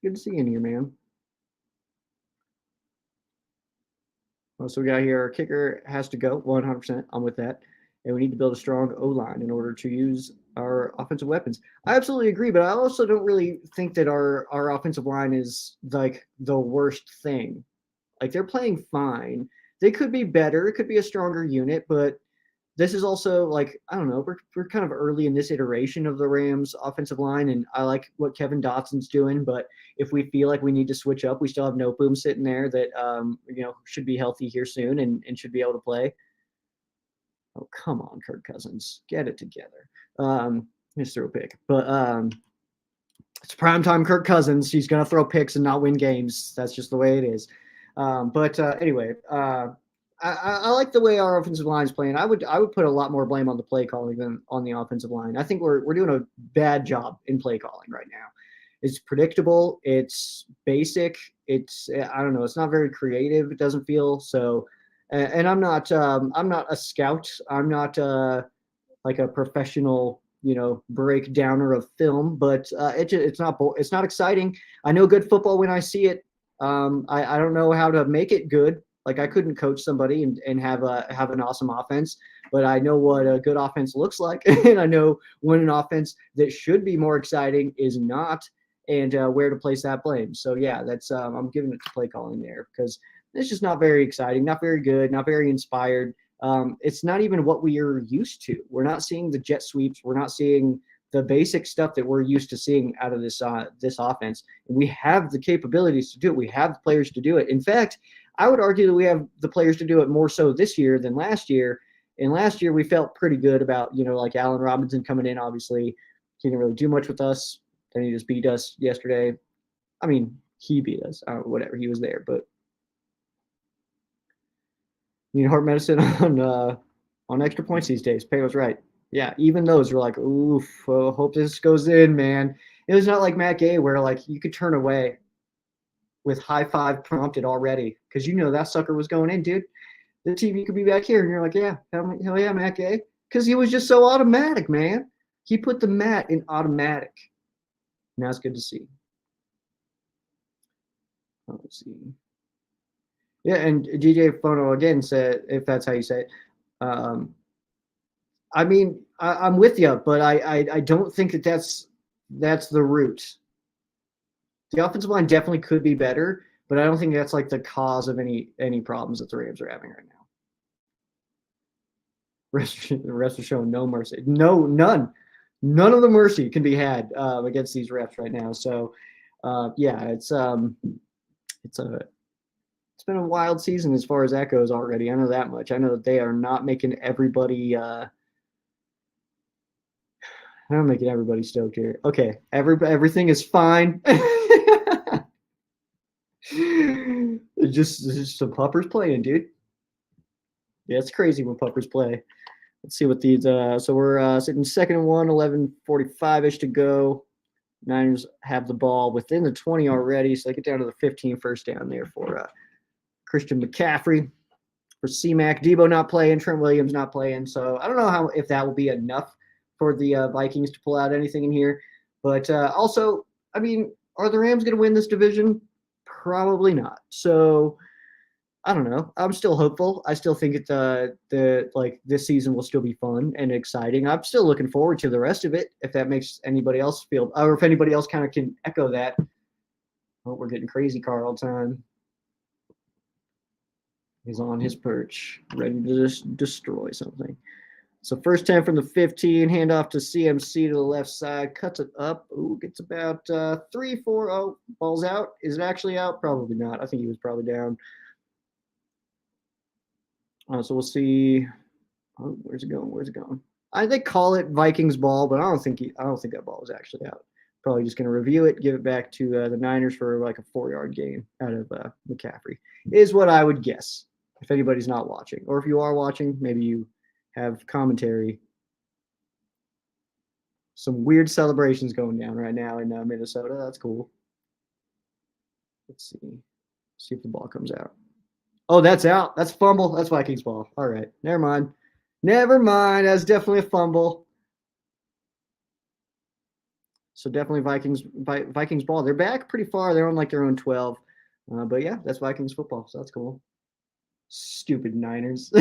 Good to see you in here, man. So we got here, our kicker has to go 100%. I'm with that. And we need to build a strong O-line in order to use our offensive weapons. I absolutely agree, but I also don't really think that our offensive line is like the worst thing. Like they're playing fine. They could be better. It could be a stronger unit, but this is also like, I don't know, we're kind of early in this iteration of the Rams offensive line, and I like what Kevin Dotson's doing, but if we feel like we need to switch up, we still have No Boom sitting there that should be healthy here soon and should be able to play. Oh, come on, Kirk Cousins. Get it together. Just throw a pick. But it's primetime Kirk Cousins. He's going to throw picks and not win games. That's just the way it is. Anyway, I like the way our offensive line is playing. I would put a lot more blame on the play calling than on the offensive line. I think we're doing a bad job in play calling right now. It's predictable. It's basic. It's I don't know. It's not very creative. It doesn't feel so. And I'm not a scout. I'm not like a professional breakdowner of film. But it's not exciting. I know good football when I see it. I don't know how to make it good. Like I couldn't coach somebody and have an awesome offense, but I know what a good offense looks like, and I know when an offense that should be more exciting is not, and where to place that blame. So yeah, that's I'm giving it to play calling there, because it's just not very exciting, not very good, not very inspired. It's not even what we are used to. We're not seeing the jet sweeps. We're not seeing the basic stuff that we're used to seeing out of this offense. And we have the capabilities to do it. We have the players to do it. In fact, I would argue that we have the players to do it more so this year than last year. And last year we felt pretty good about, like Allen Robinson coming in. Obviously, he didn't really do much with us. Then he just beat us yesterday. I mean, he beat us. Whatever, he was there. But you need heart medicine on extra points these days. Pay was right. Yeah, even those were like, oof, hope this goes in, man. It was not like Matt Gay where like you could turn away with high five prompted already, because that sucker was going in, dude. The TV could be back here, and you're like, yeah, hell yeah, Matt Gay, because he was just so automatic, man. He put the mat in automatic. Now it's good to see. Let's see. Yeah, and DJ Phono again said, if that's how you say it, I mean, I'm with you, but I don't think that's the route. The offensive line definitely could be better, but I don't think that's like the cause of any problems that the Rams are having right now. The refs are showing no mercy. No, none. None of the mercy can be had against these refs right now. So, yeah, it's been a wild season as far as that goes already. I know that much. I know that they are not making everybody. I'm making everybody stoked here. Okay, everything is fine. just some puppers playing, dude. Yeah, it's crazy when puppers play. Let's see what these. So we're sitting 2nd and 1, 11:45-ish to go. Niners have the ball within the 20 already, so they get down to the 15 first down there for Christian McCaffrey. For C-Mac, Debo not playing, Trent Williams not playing. So I don't know if that will be enough for the Vikings to pull out anything in here. But also, I mean, are the Rams going to win this division? Probably not. So I don't know. I'm still hopeful. I still think this season will still be fun and exciting. I'm still looking forward to the rest of it. If that makes anybody else feel, or if anybody else kind of can echo that. Oh, we're getting crazy car all the time. He's on his perch, ready to just destroy something. So 1st 10 from the 15, handoff to CMC to the left side, cuts it up. Ooh, gets about 3, 4. Oh, ball's out. Is it actually out? Probably not. I think he was probably down. So we'll see. Oh, where's it going? Where's it going? They call it Vikings ball, but I don't think that ball was actually out. Probably just going to review it, give it back to the Niners for like a 4-yard gain out of McCaffrey, is what I would guess. If anybody's not watching, or if you are watching, maybe you have commentary. Some weird celebrations going down right now in Minnesota. That's cool. Let's see if the ball comes out. Oh, that's out. That's fumble. That's Vikings ball. All right. Never mind. That's definitely a fumble. So definitely Vikings ball. They're back pretty far. They're on like their own 12. But yeah, that's Vikings football. So that's cool. Stupid Niners.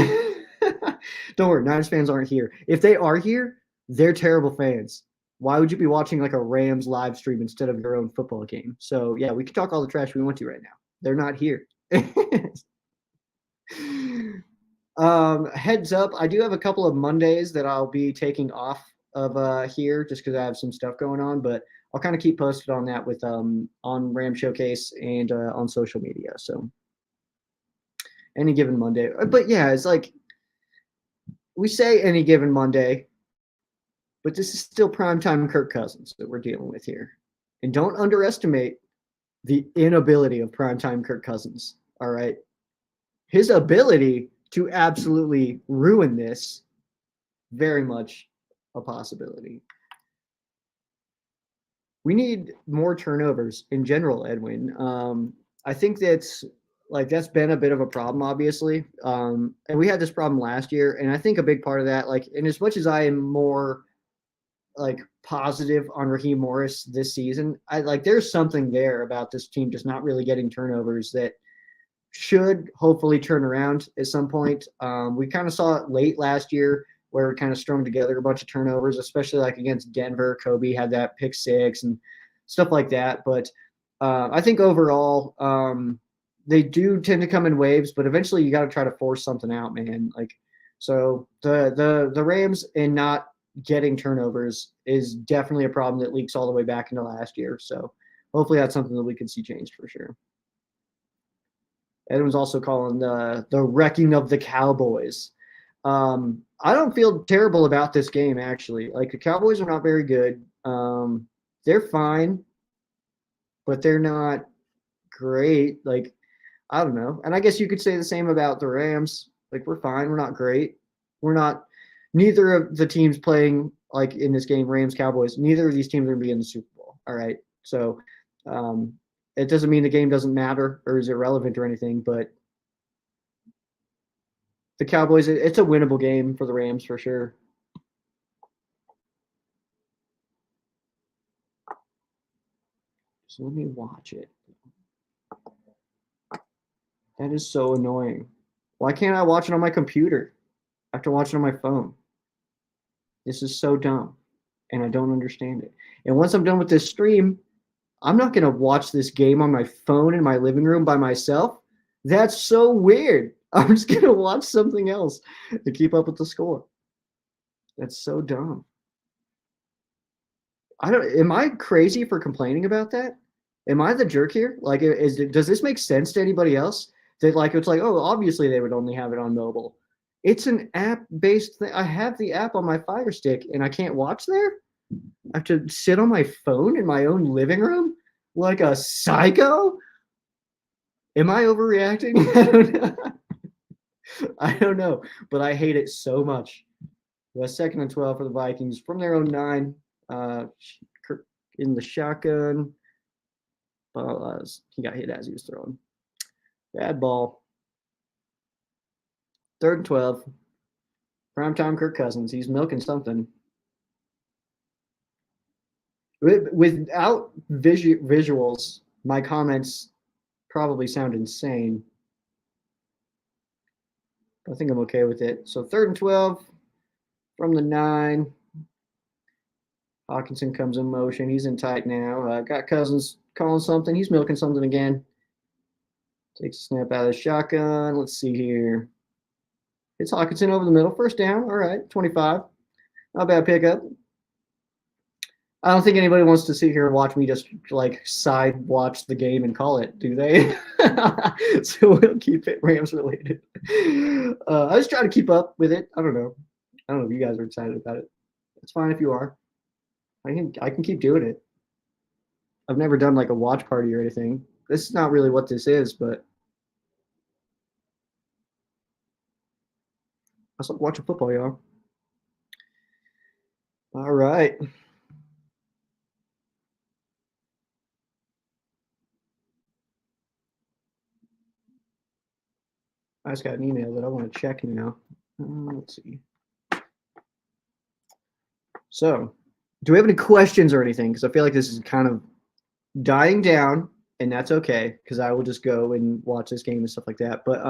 Don't worry. Niners fans aren't here. If they are here, they're terrible fans. Why would you be watching like a Rams live stream instead of your own football game? So yeah, we can talk all the trash we want to right now. They're not here. Heads up, I do have a couple of Mondays that I'll be taking off of here just because I have some stuff going on, but I'll kind of keep posted on that with on Ram Showcase and on social media. So any given Monday. But yeah, it's like we say any given Monday, but this is still primetime Kirk Cousins that we're dealing with here. And don't underestimate the inability of primetime Kirk Cousins. All right. His ability to absolutely ruin this, very much a possibility. We need more turnovers in general, Edwin. I think that's been a bit of a problem, obviously. And we had this problem last year. And I think a big part of that, and as much as I am more positive on Raheem Morris this season, there's something there about this team just not really getting turnovers that should hopefully turn around at some point. We kind of saw it late last year where we kind of strung together a bunch of turnovers, especially against Denver. Kobe had that pick 6 and stuff like that. But I think overall they do tend to come in waves, but eventually you got to try to force something out, man. So the Rams and not getting turnovers is definitely a problem that leaks all the way back into last year. So hopefully that's something that we can see changed for sure. Edwin's also calling the wrecking of the Cowboys. I don't feel terrible about this game, actually. The Cowboys are not very good. They're fine, but they're not great. I don't know. And I guess you could say the same about the Rams. We're fine. We're not great. We're not – neither of the teams playing, in this game, Rams, Cowboys, neither of these teams are going to be in the Super Bowl. All right? So it doesn't mean the game doesn't matter or is irrelevant or anything, but the Cowboys, it's a winnable game for the Rams for sure. So let me watch it. That is so annoying. Why can't I watch it on my computer? after watching on my phone. This is so dumb, and I don't understand it. And once I'm done with this stream, I'm not going to watch this game on my phone in my living room by myself. That's so weird. I'm just going to watch something else to keep up with the score. That's so dumb. Am I crazy for complaining about that? Am I the jerk here? Like, does this make sense to anybody else? That like, it's like, oh, obviously they would only have it on mobile. It's an app-based thing. I have the app on my Fire Stick, and I can't watch there? I have to sit on my phone in my own living room like a psycho? Am I overreacting? I don't know. I don't know, but I hate it so much. The 2nd and 12 for the Vikings from their own 9. In the shotgun. He got hit as he was throwing. Bad ball. 3rd and 12. Primetime Kirk Cousins. He's milking something. Without visuals, my comments probably sound insane. I think I'm okay with it. So 3rd and 12 from the 9. Hawkinson comes in motion. He's in tight now. Got Cousins calling something. He's milking something again. Takes a snap out of the shotgun. Let's see here. It's Hawkinson over the middle. 1st down. All right, 25. Not a bad pickup. I don't think anybody wants to sit here and watch me just like side watch the game and call it, do they? So we'll keep it Rams related. I just try to keep up with it. I don't know if you guys are excited about it. It's fine if you are. I can keep doing it. I've never done like a watch party or anything. This is not really what this is, but I was like watching football, y'all. All right. I just got an email that I want to check now. Let's see. So, do we have any questions or anything? Because I feel like this is kind of dying down, and that's okay, because I will just go and watch this game and stuff like that. But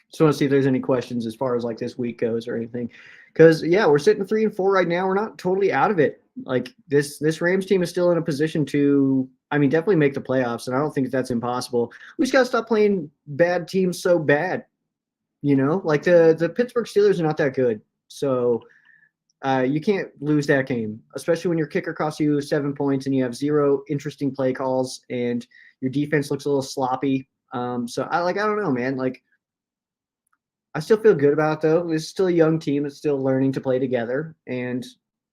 just want to see if there's any questions as far as like this week goes or anything. Because yeah, we're sitting 3 and 4 right now. We're not totally out of it. Like this Rams team is still in a position to, I mean, definitely make the playoffs, and I don't think that's impossible. We just got to stop playing bad teams so bad. You know, like the Pittsburgh Steelers are not that good, so you can't lose that game, especially when your kicker costs you 7 points and you have 0 interesting play calls and your defense looks a little sloppy. So I don't know, man. Like, I still feel good about it, though. This is still a young team that's still learning to play together, and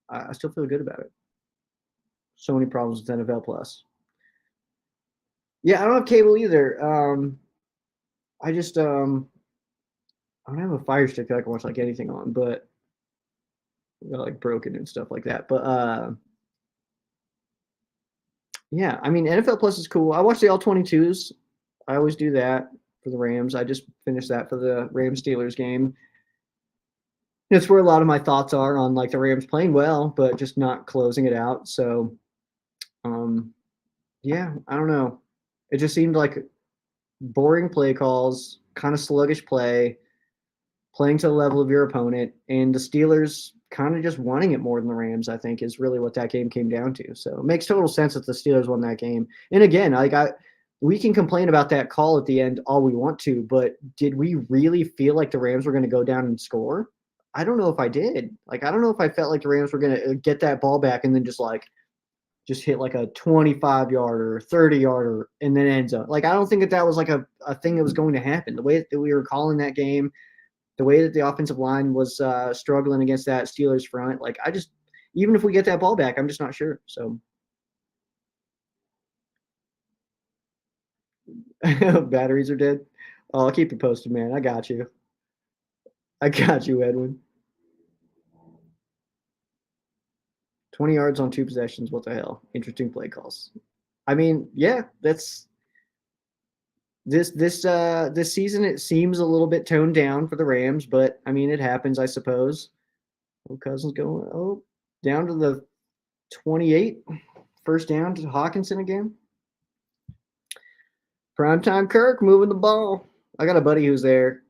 I still feel good about it. So many problems with NFL Plus. Yeah, I don't have cable either. I just I don't have a Fire Stick that I can watch like anything on, but like broken and stuff like that. But yeah, I mean NFL Plus is cool. I watch the all 22s. I always do that for the Rams. I just finished that for the Rams Steelers game. It's where a lot of my thoughts are on like the Rams playing well, but just not closing it out. So yeah, I don't know. It just seemed like boring play calls, kind of sluggish play, playing to the level of your opponent, and the Steelers kind of just wanting it more than the Rams, I think, is really what that game came down to. So it makes total sense that the Steelers won that game. And again, we can complain about that call at the end all we want to, but did we really feel like the Rams were going to go down and score? I don't know if I did. Like, I don't know if I felt like the Rams were going to get that ball back and then just hit like a 25-yarder, 30-yarder, and then end zone. Like, I don't think that was like a thing that was going to happen. The way that we were calling that game, the way that the offensive line was struggling against that Steelers front, like even if we get that ball back, I'm just not sure. So batteries are dead. Oh, I'll keep you posted, man. I got you, Edwin. 20 yards on 2 possessions. What the hell? Interesting play calls. I mean, yeah, that's this season. It seems a little bit toned down for the Rams, but I mean, it happens, I suppose. Cousins going down to the 28. 1st down to Hawkinson again. Primetime Kirk moving the ball. I got a buddy who's there.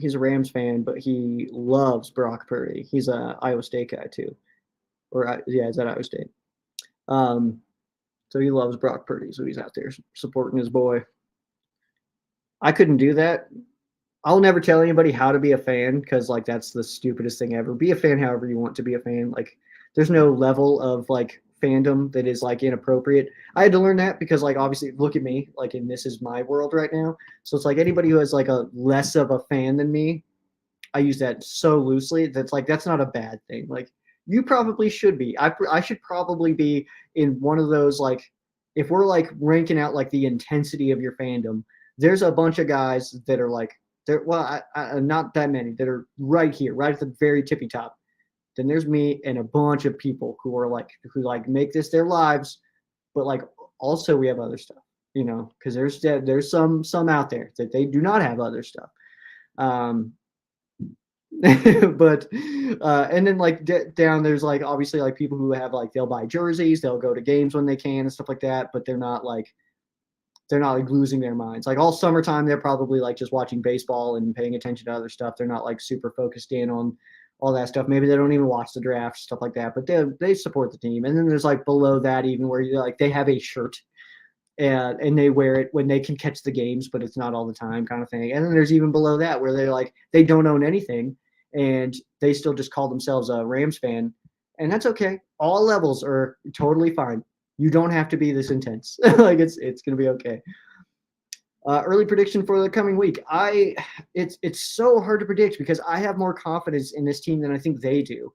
He's a Rams fan, but he loves Brock Purdy. He's a Iowa State guy too, or yeah, he's at Iowa State. So he loves Brock Purdy, so he's out there supporting his boy. I couldn't do that. I'll never tell anybody how to be a fan because like that's the stupidest thing ever. Be a fan however you want to be a fan. Like there's no level of like fandom that is like inappropriate. I had to learn that because like obviously look at me, like and this is my world right now. So it's like anybody who has like a less of a fan than me, I use that so loosely. That's like that's not a bad thing. Like you probably should be. I should probably be in one of those like if we're like ranking out like the intensity of your fandom, there's a bunch of guys that are like there. Well, not that many that are right here, right at the very tippy top. Then there's me and a bunch of people who are like who like make this their lives, but like also we have other stuff, you know, because there's some out there that they do not have other stuff. But and then like down there's like obviously like people who have like they'll buy jerseys, they'll go to games when they can and stuff like that, but they're not like losing their minds. Like all summertime, they're probably like just watching baseball and paying attention to other stuff. They're not like super focused in on all that stuff. Maybe they don't even watch the draft, stuff like that, but they support the team. And then there's like below that even where you like they have a shirt and they wear it when they can catch the games, but it's not all the time kind of thing. And then there's even below that where they're like they don't own anything and they still just call themselves a Rams fan. And that's okay. All levels are totally fine. You don't have to be this intense. Like it's gonna be okay. Early prediction for the coming week. It's so hard to predict because I have more confidence in this team than I think they do.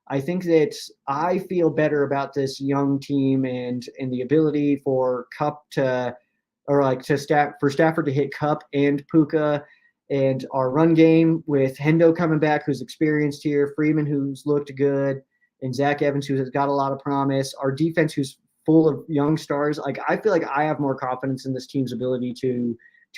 I think that I feel better about this young team and the ability for Cup to or like to for Stafford to hit Cup and Puka and our run game with Hendo coming back, who's experienced here, Freeman, who's looked good, and Zach Evans, who has got a lot of promise. Our defense, who's full of young stars. Like I feel like I have more confidence in this team's ability to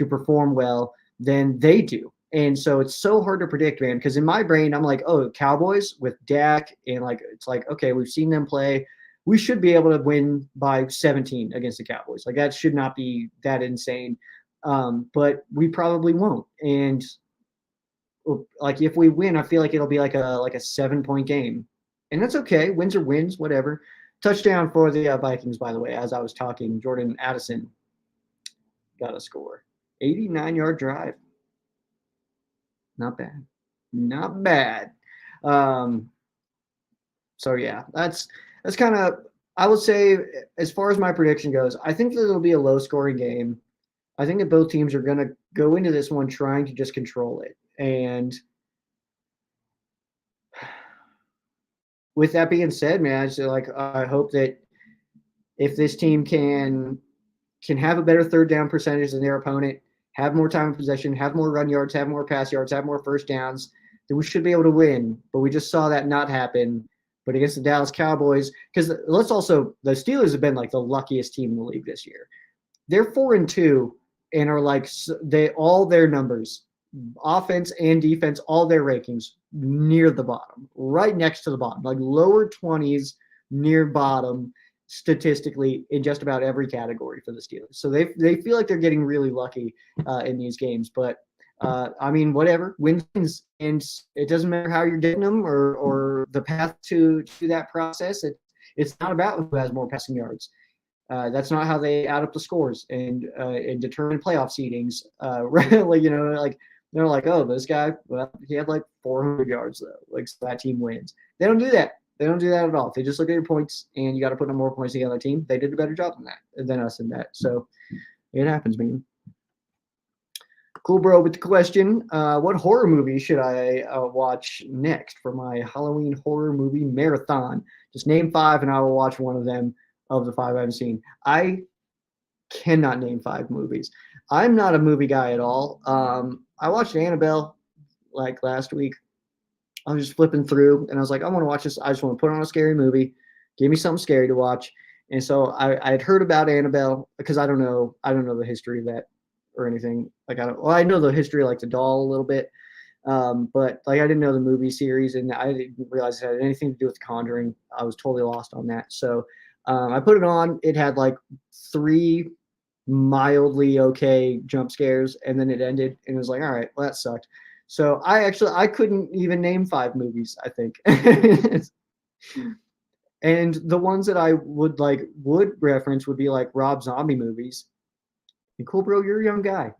perform well than they do. And so it's so hard to predict, man, because in my brain, I'm like, oh, Cowboys with Dak. And like, it's like, okay, we've seen them play. We should be able to win by 17 against the Cowboys. Like that should not be that insane. But we probably won't. And like, if we win, I feel like it'll be like a 7-point game, and that's okay. Wins are wins, whatever. Touchdown for the Vikings, by the way, as I was talking. Jordan Addison got a score. 89-yard drive. Not bad. Not bad. So, yeah, that's kind of – I would say as far as my prediction goes, I think that it'll be a low-scoring game. I think that both teams are going to go into this one trying to just control it. And – with that being said, man, I hope that if this team can have a better third down percentage than their opponent, have more time in possession, have more run yards, have more pass yards, have more first downs, then we should be able to win. But we just saw that not happen. But against the Dallas Cowboys, because the Steelers have been like the luckiest team in the league this year. They're 4-2 and are like all their numbers, offense and defense, all their rankings near the bottom, right next to the bottom, like lower 20s near bottom statistically in just about every category for the Steelers. So they feel like they're getting really lucky in these games. But I mean, whatever, wins, and it doesn't matter how you're getting them or the path to that process. It's not about who has more passing yards. That's not how they add up the scores and determine playoff seedings. Like, you know, like they're like, oh, this guy, well, he had like 400 yards though. Like so that team wins. They don't do that. They don't do that at all. They just look at your points and you got to put on more points than the other team. They did a better job than us in that. So it happens, man. Cool, bro. With the question, what horror movie should I watch next for my Halloween horror movie marathon? Just name 5 and I will watch one of them of the 5 I've seen. I cannot name 5 movies. I'm not a movie guy at all. I watched Annabelle like last week. I was just flipping through and I was like, I want to watch this. I just want to put on a scary movie. Give me something scary to watch. And so I had heard about Annabelle because I don't know the history of that or anything. Like I know the history of like the doll a little bit. But like I didn't know the movie series and I didn't realize it had anything to do with The Conjuring. I was totally lost on that. So I put it on. It had like 3 mildly okay jump scares, and then it ended, and it was like, all right, well, that sucked. So I couldn't even name 5 movies, I think. And the ones that I would reference would be like Rob Zombie movies. And cool, bro, you're a young guy.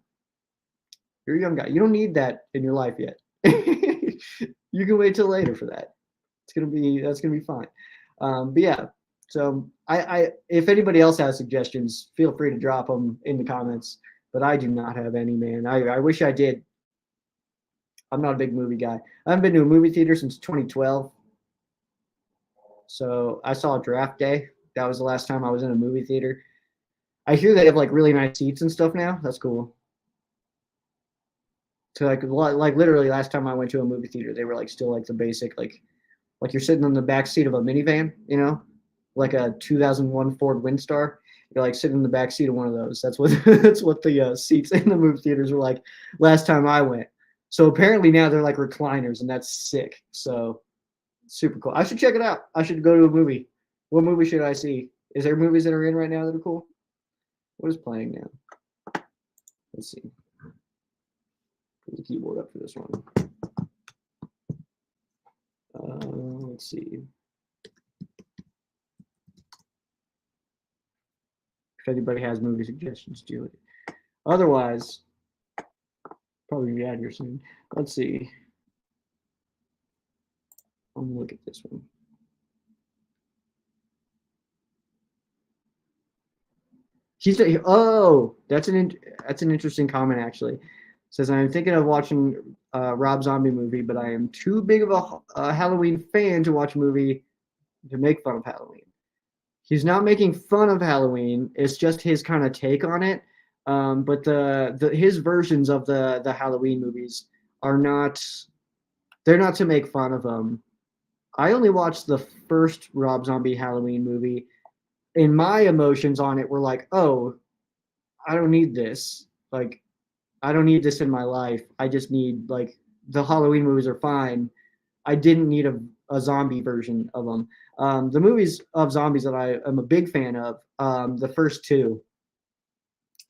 You're a young guy. You don't need that in your life yet. You can wait till later for that. That's gonna be fine. But yeah, so I if anybody else has suggestions, feel free to drop them in the comments. But I do not have any, man. I wish I did. I'm not a big movie guy. I haven't been to a movie theater since 2012. So I saw Draft Day. That was the last time I was in a movie theater. I hear they have like really nice seats and stuff now. That's cool. So like literally last time I went to a movie theater, they were like still like the basic like you're sitting in the back seat of a minivan, you know, like a 2001 Ford Windstar. You're like sitting in the back seat of one of those. That's what that's what the seats in the movie theaters were like last time I went. So apparently now they're like recliners, and that's sick. So super cool. I should check it out. I should go to a movie. What movie should I see? Is there movies that are in right now that are cool? What is playing now? Let's see. Put the keyboard up for this one. Let's see. If anybody has movie suggestions, do it. Otherwise, probably be out here soon. Let's see. I'm gonna look at this one. That's an interesting comment actually. It says I'm thinking of watching Rob Zombie movie, but I am too big of a Halloween fan to watch a movie to make fun of Halloween. He's not making fun of Halloween. It's just his kind of take on it. But his versions of the Halloween movies are not. They're not to make fun of them. I only watched the first Rob Zombie Halloween movie, and my emotions on it were like, oh, I don't need this. Like, I don't need this in my life. I just need like the Halloween movies are fine. I didn't need a zombie version of them. The movies of zombies that I am a big fan of, the first two,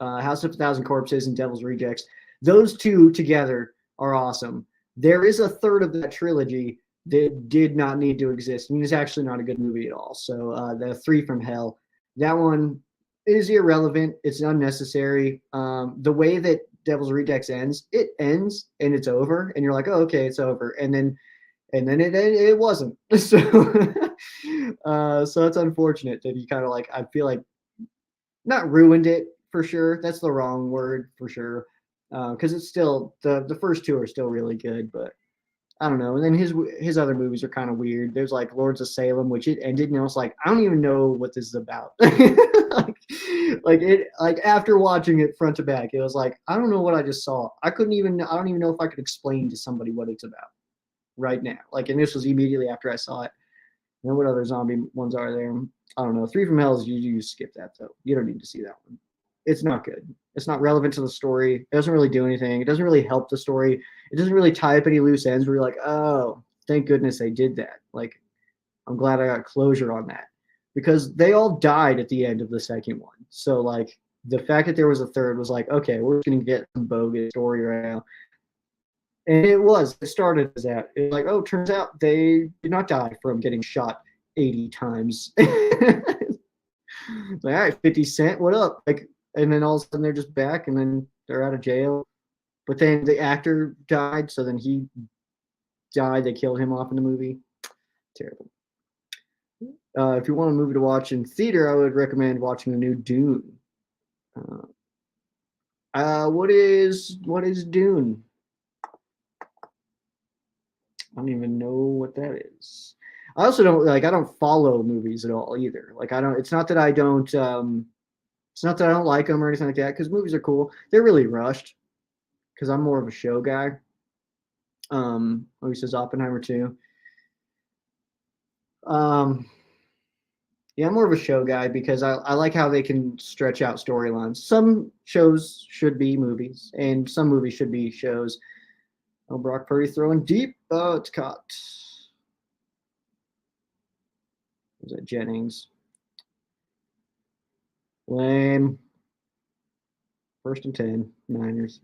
House of a Thousand Corpses and Devil's Rejects, those two together are awesome. There is a third of that trilogy that did not need to exist. I mean, it's actually not a good movie at all. So the Three from Hell, that one is irrelevant. It's unnecessary. The way that Devil's Rejects ends, it ends and it's over, and you're like, oh, okay, it's over, and then it wasn't. So so it's unfortunate that he kind of like I feel like not ruined it for sure. That's the wrong word for sure. Because it's still the first two are still really good, but I don't know. And then his other movies are kind of weird. There's like Lords of Salem, which it ended, and I was like, I don't even know what this is about. like after watching it front to back, it was like I don't know what I just saw. I don't even know if I could explain to somebody what it's about right now. Like, and this was immediately after I saw it. And what other zombie ones are there? I don't know. Three from Hell is you skip that though. You don't need to see that one. It's not good. It's not relevant to the story. It doesn't really do anything. It doesn't really help the story. It doesn't really tie up any loose ends where you're like, oh, thank goodness they did that. Like, I'm glad I got closure on that. Because they all died at the end of the second one. So like the fact that there was a third was like, okay, we're just gonna get some bogus story right now. And it started as that. It was like, oh, turns out they did not die from getting shot 80 times. Like, all right, 50 Cent, what up? Like, and then all of a sudden they're just back, and then they're out of jail. But then the actor died, so then he died. They killed him off in the movie. Terrible. If you want a movie to watch in theater, I would recommend watching the new Dune. What is Dune? I don't even know what that is. I also don't like. I don't follow movies at all either. Like I don't. It's not that I don't. It's not that I don't like them or anything like that. Because movies are cool. They're really rushed. Because I'm more of a show guy. He says Oppenheimer too. Yeah, I'm more of a show guy because I like how they can stretch out storylines. Some shows should be movies, and some movies should be shows. Oh, Brock Purdy throwing deep. Oh, it's caught. Was that Jennings? Lame. First and 10, Niners.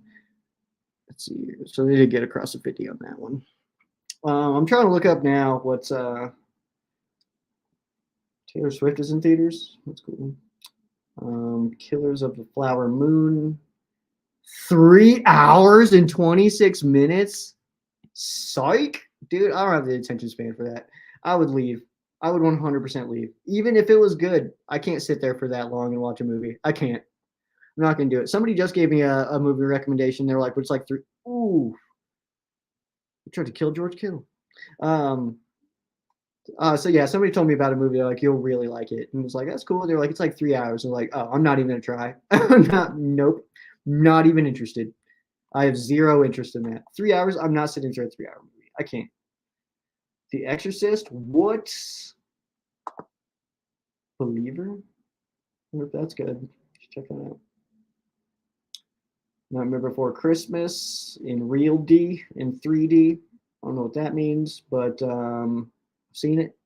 Let's see here. So they did get across the 50 on that one. I'm trying to look up now what's Taylor Swift is in theaters. That's cool. Killers of the Flower Moon. 3 hours and 26 minutes. Psych. Dude, I don't have the attention span for that. I would leave. I would 100% leave. Even if it was good, I can't sit there for that long and watch a movie. I can't. I'm not going to do it. Somebody just gave me a movie recommendation. They're like, it's like 3. Ooh. They tried to kill George Kittle. So yeah, somebody told me about a movie. They're like, you'll really like it. And I was like, that's cool. They're like, it's like 3 hours. I'm like, oh, I'm not even going to try. Nope. Not even interested. I have zero interest in that. 3 hours, I'm not sitting through a 3 hour movie. I can't. The Exorcist, what? Believer? I wonder if that's good. Check that out. Nightmare Before Christmas in real D, in 3D. I don't know what that means, but I've seen it.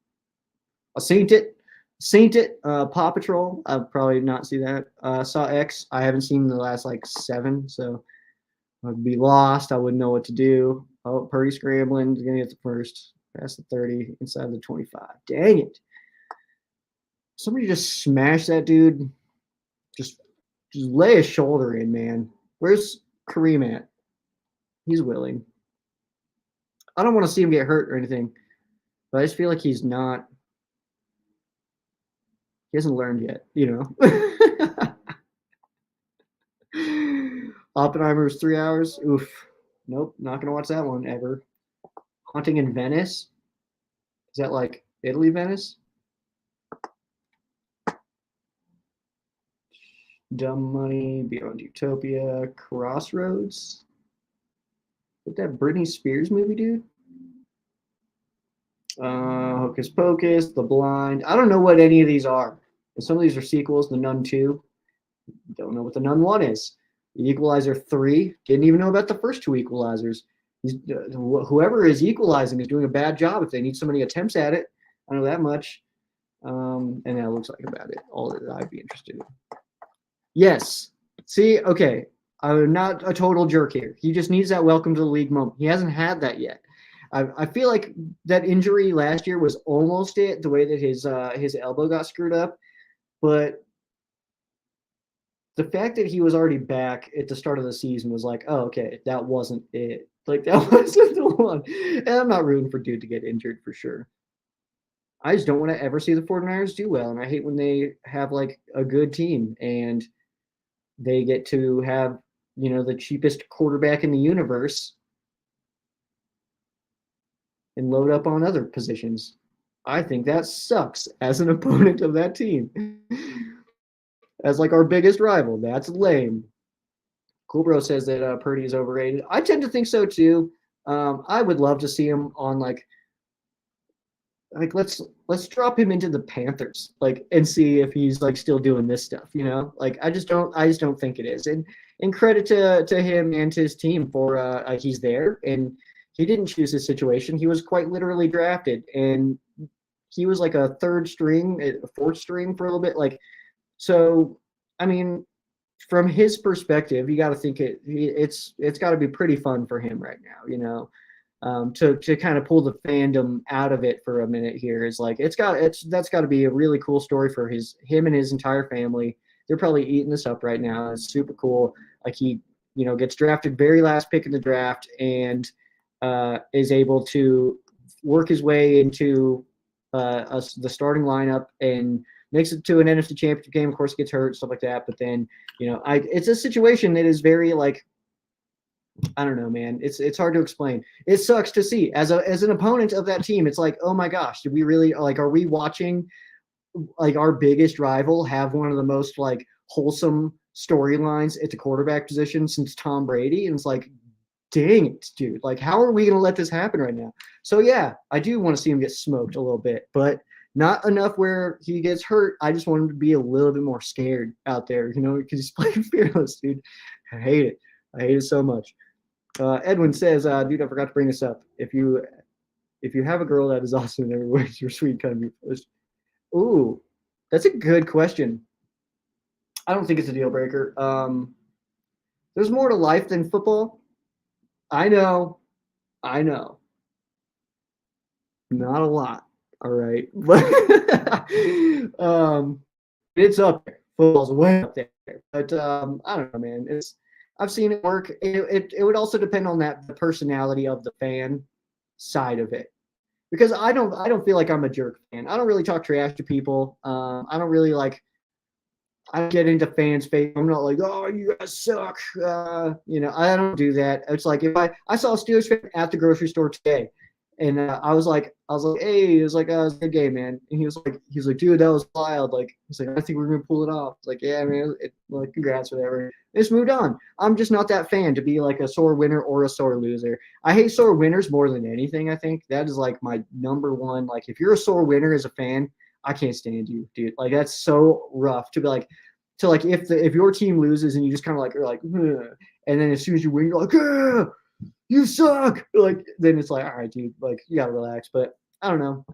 I've seen it. Paw Patrol, I'll probably not see that. Saw X, I haven't seen the last like 7, so I'd be lost. I wouldn't know what to do. Oh, Purdy scrambling, gonna get the first. Past the 30, inside the 25. Dang it. Somebody just smash that dude. Just lay a shoulder in, man. Where's Kareem at? He's willing. I don't want to see him get hurt or anything, but I just feel like he's not. He hasn't learned yet, you know. Oppenheimer's 3 hours. Oof. Nope, not going to watch that one ever. Haunting in Venice. Is that like Italy, Venice? Dumb Money, Beyond Utopia, Crossroads. Is that Britney Spears movie, dude? Hocus Pocus, The Blind. I don't know what any of these are. And some of these are sequels. The Nun 2. Don't know what The Nun 1 is. The Equalizer 3. Didn't even know about the first 2 Equalizers. Whoever is equalizing is doing a bad job if they need so many attempts at it. I know that much. And that looks like about it. All that I'd be interested in. Yes. See, okay. I'm not a total jerk here. He just needs that welcome to the league moment. He hasn't had that yet. I feel like that injury last year was almost it, the way that his elbow got screwed up. But the fact that he was already back at the start of the season was like, oh, okay, that wasn't it. Like, that wasn't the one. And I'm not rooting for dude to get injured for sure. I just don't want to ever see the 49ers do well. And I hate when they have like a good team and they get to have, the cheapest quarterback in the universe and load up on other positions. I think that sucks as an opponent of that team. As like our biggest rival. That's lame. Cool Bro says that Purdy is overrated. I tend to think so too. I would love to see him on like let's drop him into the Panthers, like, and see if he's like still doing this stuff, Like I just don't think it is. And credit to him and to his team for he's there and he didn't choose his situation. He was quite literally drafted and he was like a third string, a fourth string for a little bit. Like, so, I mean, from his perspective, you got to think it's got to be pretty fun for him right now, to kind of pull the fandom out of it for a minute here is like that's got to be a really cool story for him and his entire family. They're probably eating this up right now. It's super cool. Like he, gets drafted very last pick in the draft and is able to work his way into the starting lineup and makes it to an NFC Championship game. Of course, gets hurt, stuff like that. But then, it's a situation that is very like, I don't know, man. It's hard to explain. It sucks to see as an opponent of that team. It's like, oh my gosh, did we really like? Are we watching like our biggest rival have one of the most like wholesome storylines at the quarterback position since Tom Brady? And it's like, dang it, dude. Like, how are we going to let this happen right now? So yeah, I do want to see him get smoked a little bit, but not enough where he gets hurt. I just want him to be a little bit more scared out there, because he's playing fearless, dude. I hate it. I hate it so much. Edwin says, dude, I forgot to bring this up. If you have a girl that is awesome in every way, you're sweet, kind of be. Ooh, that's a good question. I don't think it's a deal breaker. There's more to life than football. I know. Not a lot. All right. It's up there. Football's way up there. But I don't know, man. I've seen it work. It would also depend on the personality of the fan side of it. Because I don't feel like I'm a jerk fan. I don't really talk trash to people. I don't really I don't get into fans' face. I'm not like, oh, you guys suck. I don't do that. It's like if I saw a Steelers fan at the grocery store today, and I was like, hey, it was like, it was a good game, man. And he was like, dude, that was wild. Like, he's like, I think we're gonna pull it off. It's like, yeah, man, like, congrats, whatever. Just moved on. I'm just not that fan to be like a sore winner or a sore loser. I hate sore winners more than anything. I think that is like my number one. Like, if you're a sore winner as a fan, I can't stand you, dude. Like, that's so rough to be like, if your team loses and you just kind of like are like, ugh, and then as soon as you win, you're like, ugh, you suck. Like, then it's like, all right, dude, like, you gotta relax. But I don't know.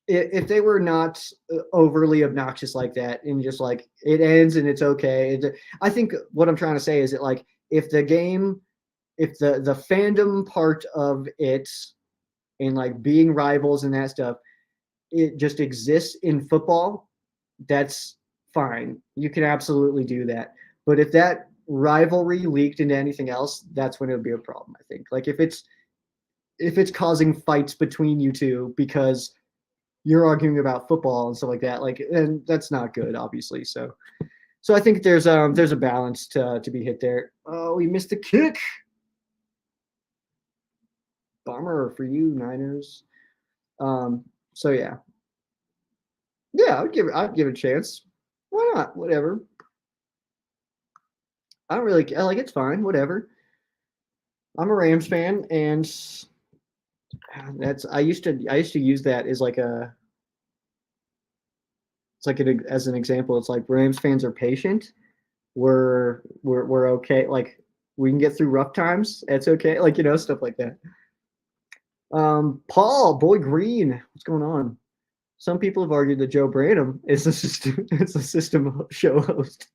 If they were not overly obnoxious like that and just like it ends and it's okay. I think what I'm trying to say is that like if the fandom part of it and like being rivals and that stuff, it just exists in football, that's fine. You can absolutely do that. But if that rivalry leaked into anything else, that's when it would be a problem, I think. Like if it's causing fights between you two because you're arguing about football and stuff like that, like, and that's not good, obviously. So I think there's a balance to be hit there. Oh, we missed the kick. Bummer for you, Niners. So yeah, I'd give it a chance. Why not? Whatever. I don't really like it's fine. Whatever. I'm a Rams fan, and I used to use that as like as an example. It's like Rams fans are patient. We're okay. Like we can get through rough times. It's okay. Like stuff like that. Paul Boy Green, what's going on? Some people have argued that Joe Branham is a system show host.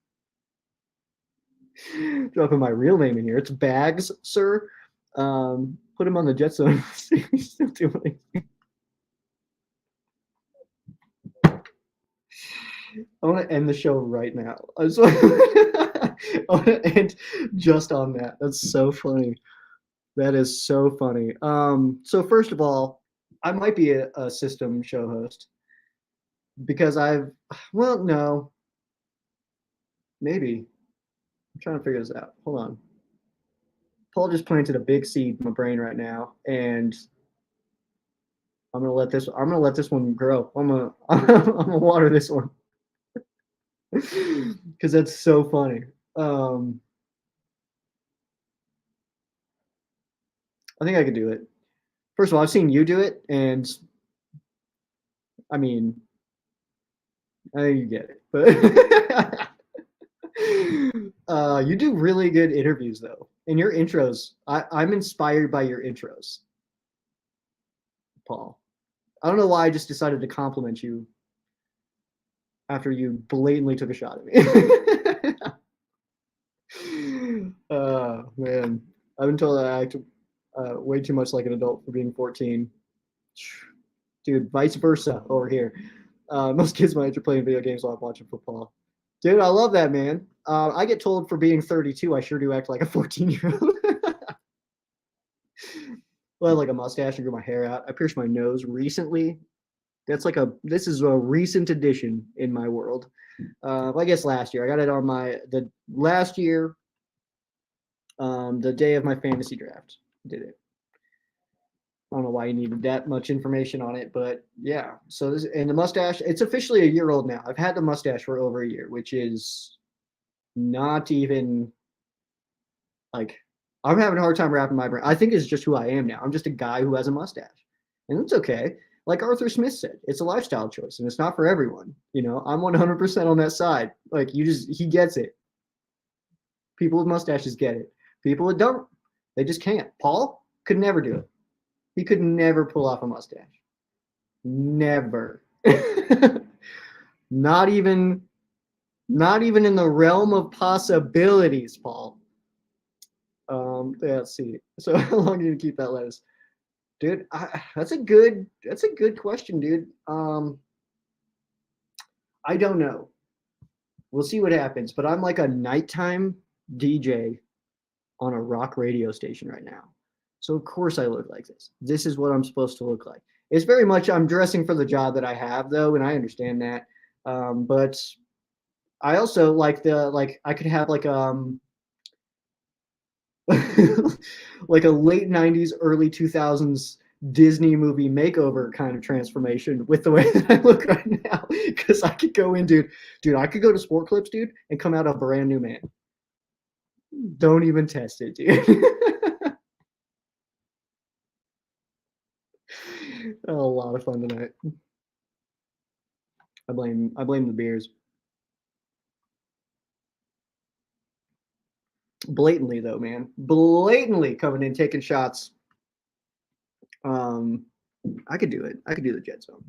Dropping my real name in here. It's Bags, sir. Put him on the jet zone. He's still doing it. I want to end the show right now. I want to end just on that. That's so funny. That is so funny. So first of all, I might be a system show host because no, maybe. I'm trying to figure this out. Hold on. Paul just planted a big seed in my brain right now, and I'm gonna let this one grow. I'm gonna water this one because that's so funny. I think I could do it. First of all, I've seen you do it, and I mean, I think you get it. But you do really good interviews, though, and your intros. I'm inspired by your intros, Paul. I don't know why I just decided to compliment you after you blatantly took a shot at me. Man, I've been told that I act way too much like an adult for being 14. Dude, vice versa over here. Most kids my age are playing video games while I'm watching football. Dude, I love that, man. I get told for being 32, I sure do act like a 14-year-old. Well, I have like a mustache and grew my hair out. I pierced my nose recently. This is a recent addition in my world. I guess last year. I got it on the last year, the day of my fantasy draft. Did it. I don't know why you needed that much information on it, but yeah. So and the mustache, it's officially a year old now. I've had the mustache for over a year, which is not even like I'm having a hard time wrapping my brain. I think it's just who I am now. I'm just a guy who has a mustache, and it's okay. Like Arthur Smith said, it's a lifestyle choice, and it's not for everyone. I'm 100% on that side. Like he gets it. People with mustaches get it. People that don't, they just can't. Paul could never do it. He could never pull off a mustache. Never. Not even in the realm of possibilities, Paul. Yeah, let's see. So how long do you keep that lettuce? Dude, that's a good question, dude. I don't know. We'll see what happens, but I'm like a nighttime DJ on a rock radio station right now. So of course I look like this. This is what I'm supposed to look like. It's very much I'm dressing for the job that I have though, and I understand that. But I also like I could have like like a late 90s, early 2000s Disney movie makeover kind of transformation with the way that I look right now. Because I could go in, dude, I could go to Sport Clips, dude, and come out a brand new man. Don't even test it, dude. A lot of fun tonight. I blame the beers. Blatantly though, man. Blatantly coming in, taking shots. I could do it. I could do the Jet Zone.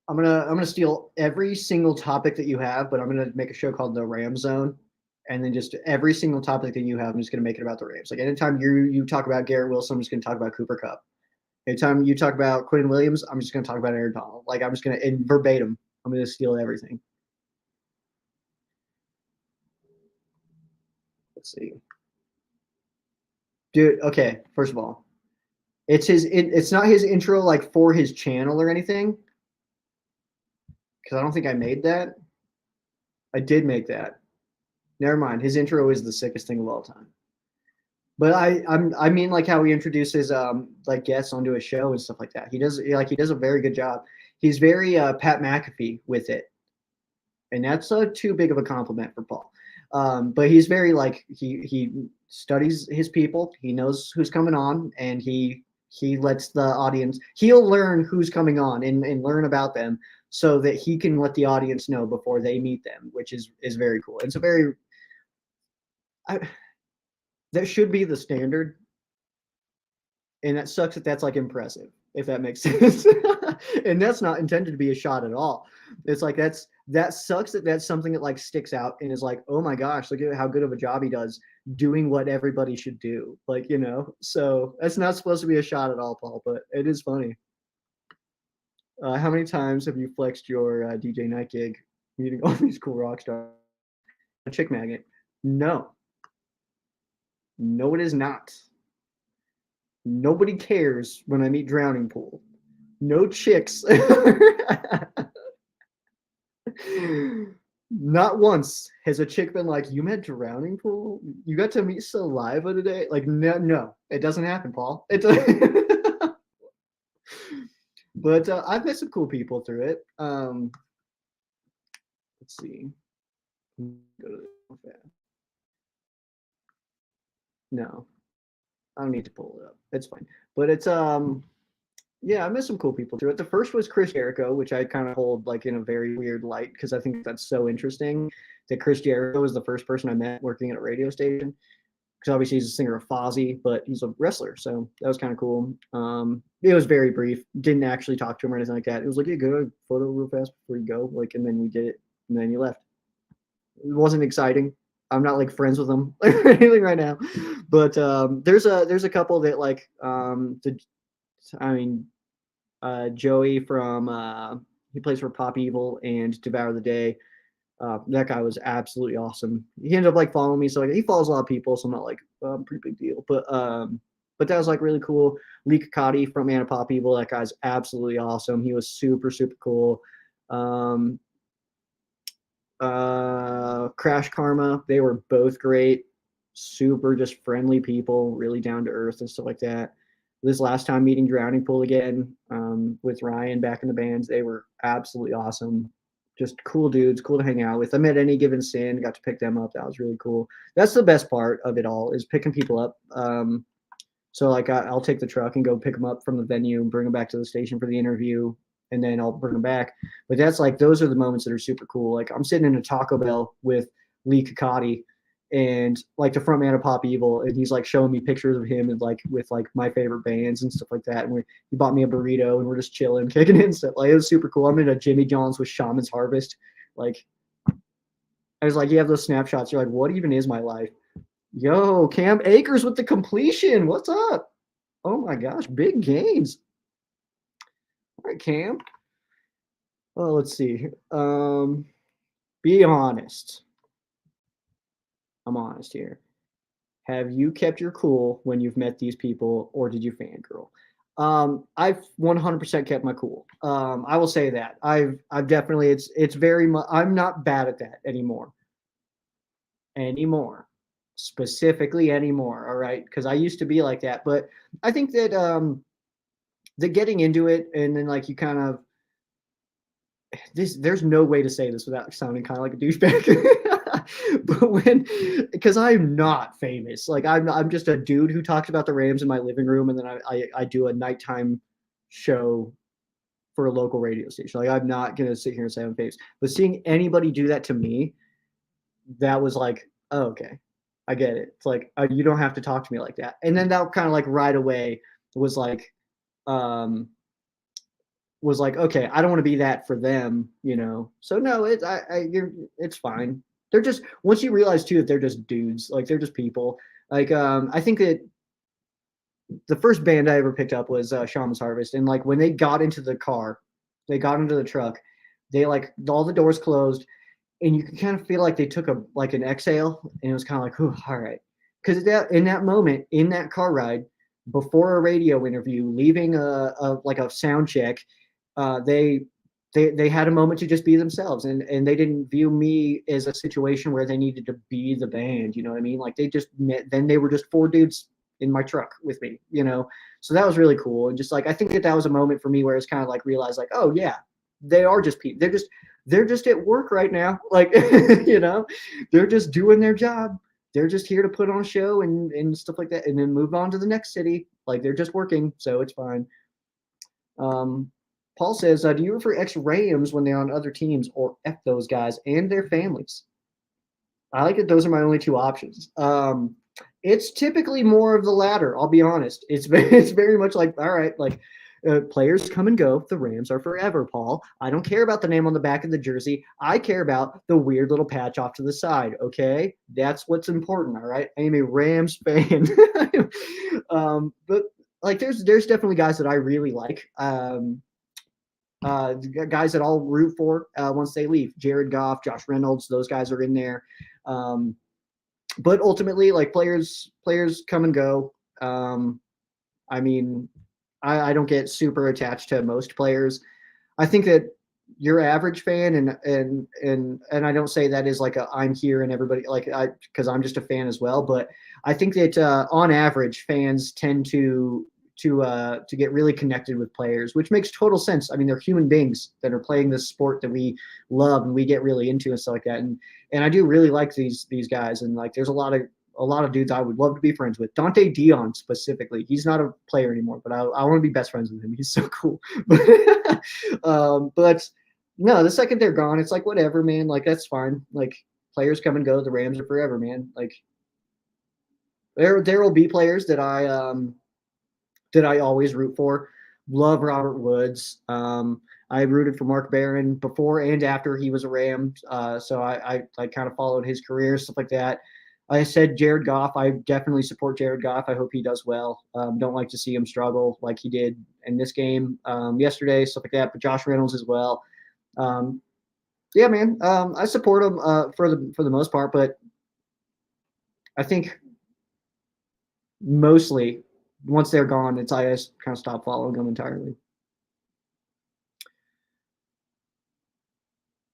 I'm gonna steal every single topic that you have, but I'm gonna make a show called the Ram Zone, and then just every single topic that you have, I'm just gonna make it about the Rams. Like anytime you talk about Garrett Wilson, I'm just gonna talk about Cooper Kupp. Anytime you talk about Quinn Williams, I'm just gonna talk about Aaron Donald. Like I'm just gonna in verbatim, I'm gonna steal everything. Let's see. Dude, okay, first of all, it's not his intro like for his channel or anything. Because I don't think I made that. I did make that. Never mind. His intro is the sickest thing of all time. But I mean like how he introduces like guests onto a show and stuff like that. He does a very good job. He's very Pat McAfee with it, and that's too big of a compliment for Paul. But he's very like he studies his people. He knows who's coming on, and he lets the audience. He'll learn who's coming on and learn about them so that he can let the audience know before they meet them, which is very cool. It's a very that should be the standard, and that sucks that that's like impressive, if that makes sense. And that's not intended to be a shot at all. It's like that sucks that that's something that like sticks out and is like, oh my gosh, look at how good of a job he does doing what everybody should do. Like, you know, so that's not supposed to be a shot at all, Paul, but it is funny. How many times have you flexed your DJ night gig meeting all these cool rock stars? A chick magnet? No. No, it is not. Nobody cares when I meet Drowning Pool. No chicks. Not once has a chick been like, you met Drowning Pool? You got to meet Saliva today? Like, no, it doesn't happen, Paul. It doesn't. But I've met some cool people through it. Let's see. Go to the No, I don't need to pull it up. It's fine. But it's yeah, I met some cool people through it. The first was Chris Jericho, which I kind of hold like in a very weird light because I think that's so interesting that Chris Jericho was the first person I met working at a radio station. Because obviously he's a singer of Fozzy, but he's a wrestler, so that was kind of cool. It was very brief. Didn't actually talk to him or anything like that. It was like, yeah, go a photo real fast before you go, like, and then we did it, and then he left. It wasn't exciting. I'm not like friends with him or anything right now, but there's a couple that like Joey from he plays for Pop Evil and Devour the Day. That guy was absolutely awesome. He ended up like following me, so like he follows a lot of people, so I'm not like pretty big deal. But that was like really cool. Lee Kakati from Man of Pop Evil, that guy's absolutely awesome. He was super cool. Crash Karma, they were both great, super just friendly people, really down to earth and stuff like that. This last time meeting Drowning Pool again with Ryan back in the bands, they were absolutely awesome. Just cool dudes, cool to hang out with. I met Any Given Sin, got to pick them up. That was really cool. That's the best part of it all is picking people up. So like I'll take the truck and go pick them up from the venue and bring them back to the station for the interview, and then I'll bring them back. But that's like those are the moments that are super cool. Like I'm sitting in a Taco Bell with Lee Kakati and like the front man of Pop Evil, and he's like showing me pictures of him and like with like my favorite bands and stuff like that. And he bought me a burrito and we're just chilling, kicking it and stuff. Like it was super cool. I'm in a Jimmy John's with Shaman's Harvest. Like I was like, you have those snapshots. You're like, what even is my life? Yo, Cam Akers with the completion. What's up? Oh my gosh, big gains. All right, Cam. Well, let's see. Be honest. I'm honest here. Have you kept your cool when you've met these people, or did you fangirl? I've 100% kept my cool. I will say that I've definitely it's very much. I'm not bad at that anymore. Specifically anymore. All right, because I used to be like that, but I think that the getting into it and then like you kind of there's no way to say this without sounding kind of like a douchebag. But when because I'm not famous, like I'm just a dude who talks about the Rams in my living room, and then I do a nighttime show for a local radio station. Like I'm not gonna sit here and say I'm famous, but seeing anybody do that to me, that was like, oh, okay, I get it. It's like you don't have to talk to me like that. And then that kind of like right away was like, okay, I don't want to be that for them, you know. So no, it's fine. They're just once you realize too that they're just dudes, like they're just people. Like I think that the first band I ever picked up was Shaman's Harvest, and like when they got into the car, they got into the truck, they like all the doors closed, and you can kind of feel like they took an exhale, and it was kind of like, all right, because in that moment in that car ride before a radio interview, leaving a sound check, they had a moment to just be themselves, and they didn't view me as a situation where they needed to be the band. You know what I mean? Like they just met, then they were just four dudes in my truck with me, you know. So that was really cool, and just like I think that was a moment for me where it's kind of like realized like, oh yeah, they are just people. They're just at work right now, like you know, they're just doing their job. They're just here to put on a show and stuff like that, and then move on to the next city. Like they're just working, so it's fine. Paul says, do you root for ex-Rams when they're on other teams, or F those guys and their families? I like it. Those are my only two options. It's typically more of the latter. I'll be honest. It's very much like, all right, like players come and go. The Rams are forever, Paul. I don't care about the name on the back of the jersey. I care about the weird little patch off to the side. Okay, that's what's important. All right, I am a Rams fan. But like, there's definitely guys that I really like. Guys that I'll root for once they leave. Jared Goff, Josh Reynolds, those guys are in there. But ultimately, like players come and go. I mean, I don't get super attached to most players. I think that your average fan and I don't say that as like I'm here and everybody like because I'm just a fan as well. But I think that on average, fans tend to get really connected with players, which makes total sense. I mean, they're human beings that are playing this sport that we love and we get really into and stuff like that. And I do really like these guys. And like, there's a lot of dudes I would love to be friends with. Dante Dion specifically. He's not a player anymore, but I want to be best friends with him. He's so cool. But no, the second they're gone, it's like, whatever, man. Like, that's fine. Like, players come and go. The Rams are forever, man. Like, there will be players that I always root for. Love Robert Woods. I rooted for Mark Barron before and after he was a Ram. So I kind of followed his career, stuff like that. I said Jared Goff. I definitely support Jared Goff. I hope he does well. Don't like to see him struggle like he did in this game yesterday, stuff like that. But Josh Reynolds as well. Yeah, man. I support him for the most part, but I think mostly once they're gone, I just kind of stop following them entirely.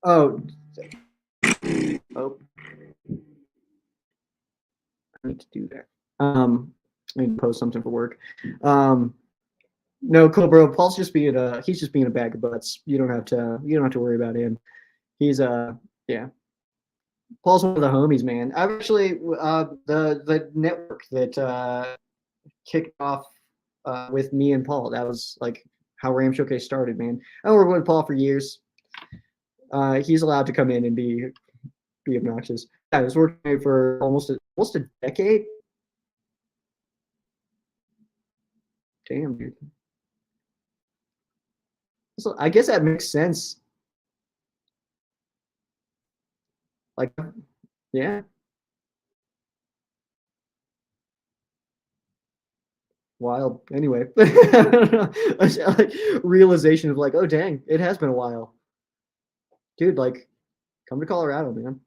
Oh, I need to do that. I need to post something for work. No, cool, bro. Paul's just being he's just being a bag of butts. You don't have to worry about him. He's yeah. Paul's one of the homies, man. I've actually the network that kicked off with me and Paul. That was like how Ram Showcase started, man. I worked with Paul for years. He's allowed to come in and be obnoxious. I was working for almost a decade. Damn, dude. So I guess that makes sense. Like, yeah. Wild. Anyway, like, realization of like, oh dang, it has been a while, dude. Like, come to Colorado, man.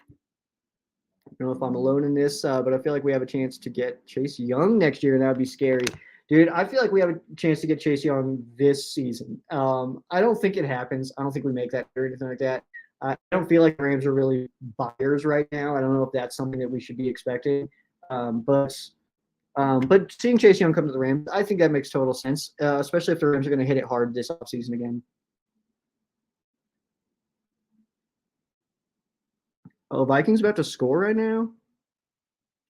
I don't know if I'm alone in this, but I feel like we have a chance to get Chase Young next year, and that would be scary, dude. I feel like we have a chance to get Chase Young this season. I don't think it happens. I don't think we make that or anything like that. I don't feel like the Rams are really buyers right now. I don't know if that's something that we should be expecting, but seeing Chase Young come to the Rams, I think that makes total sense, especially if the Rams are going to hit it hard this offseason again. Oh, Vikings about to score right now,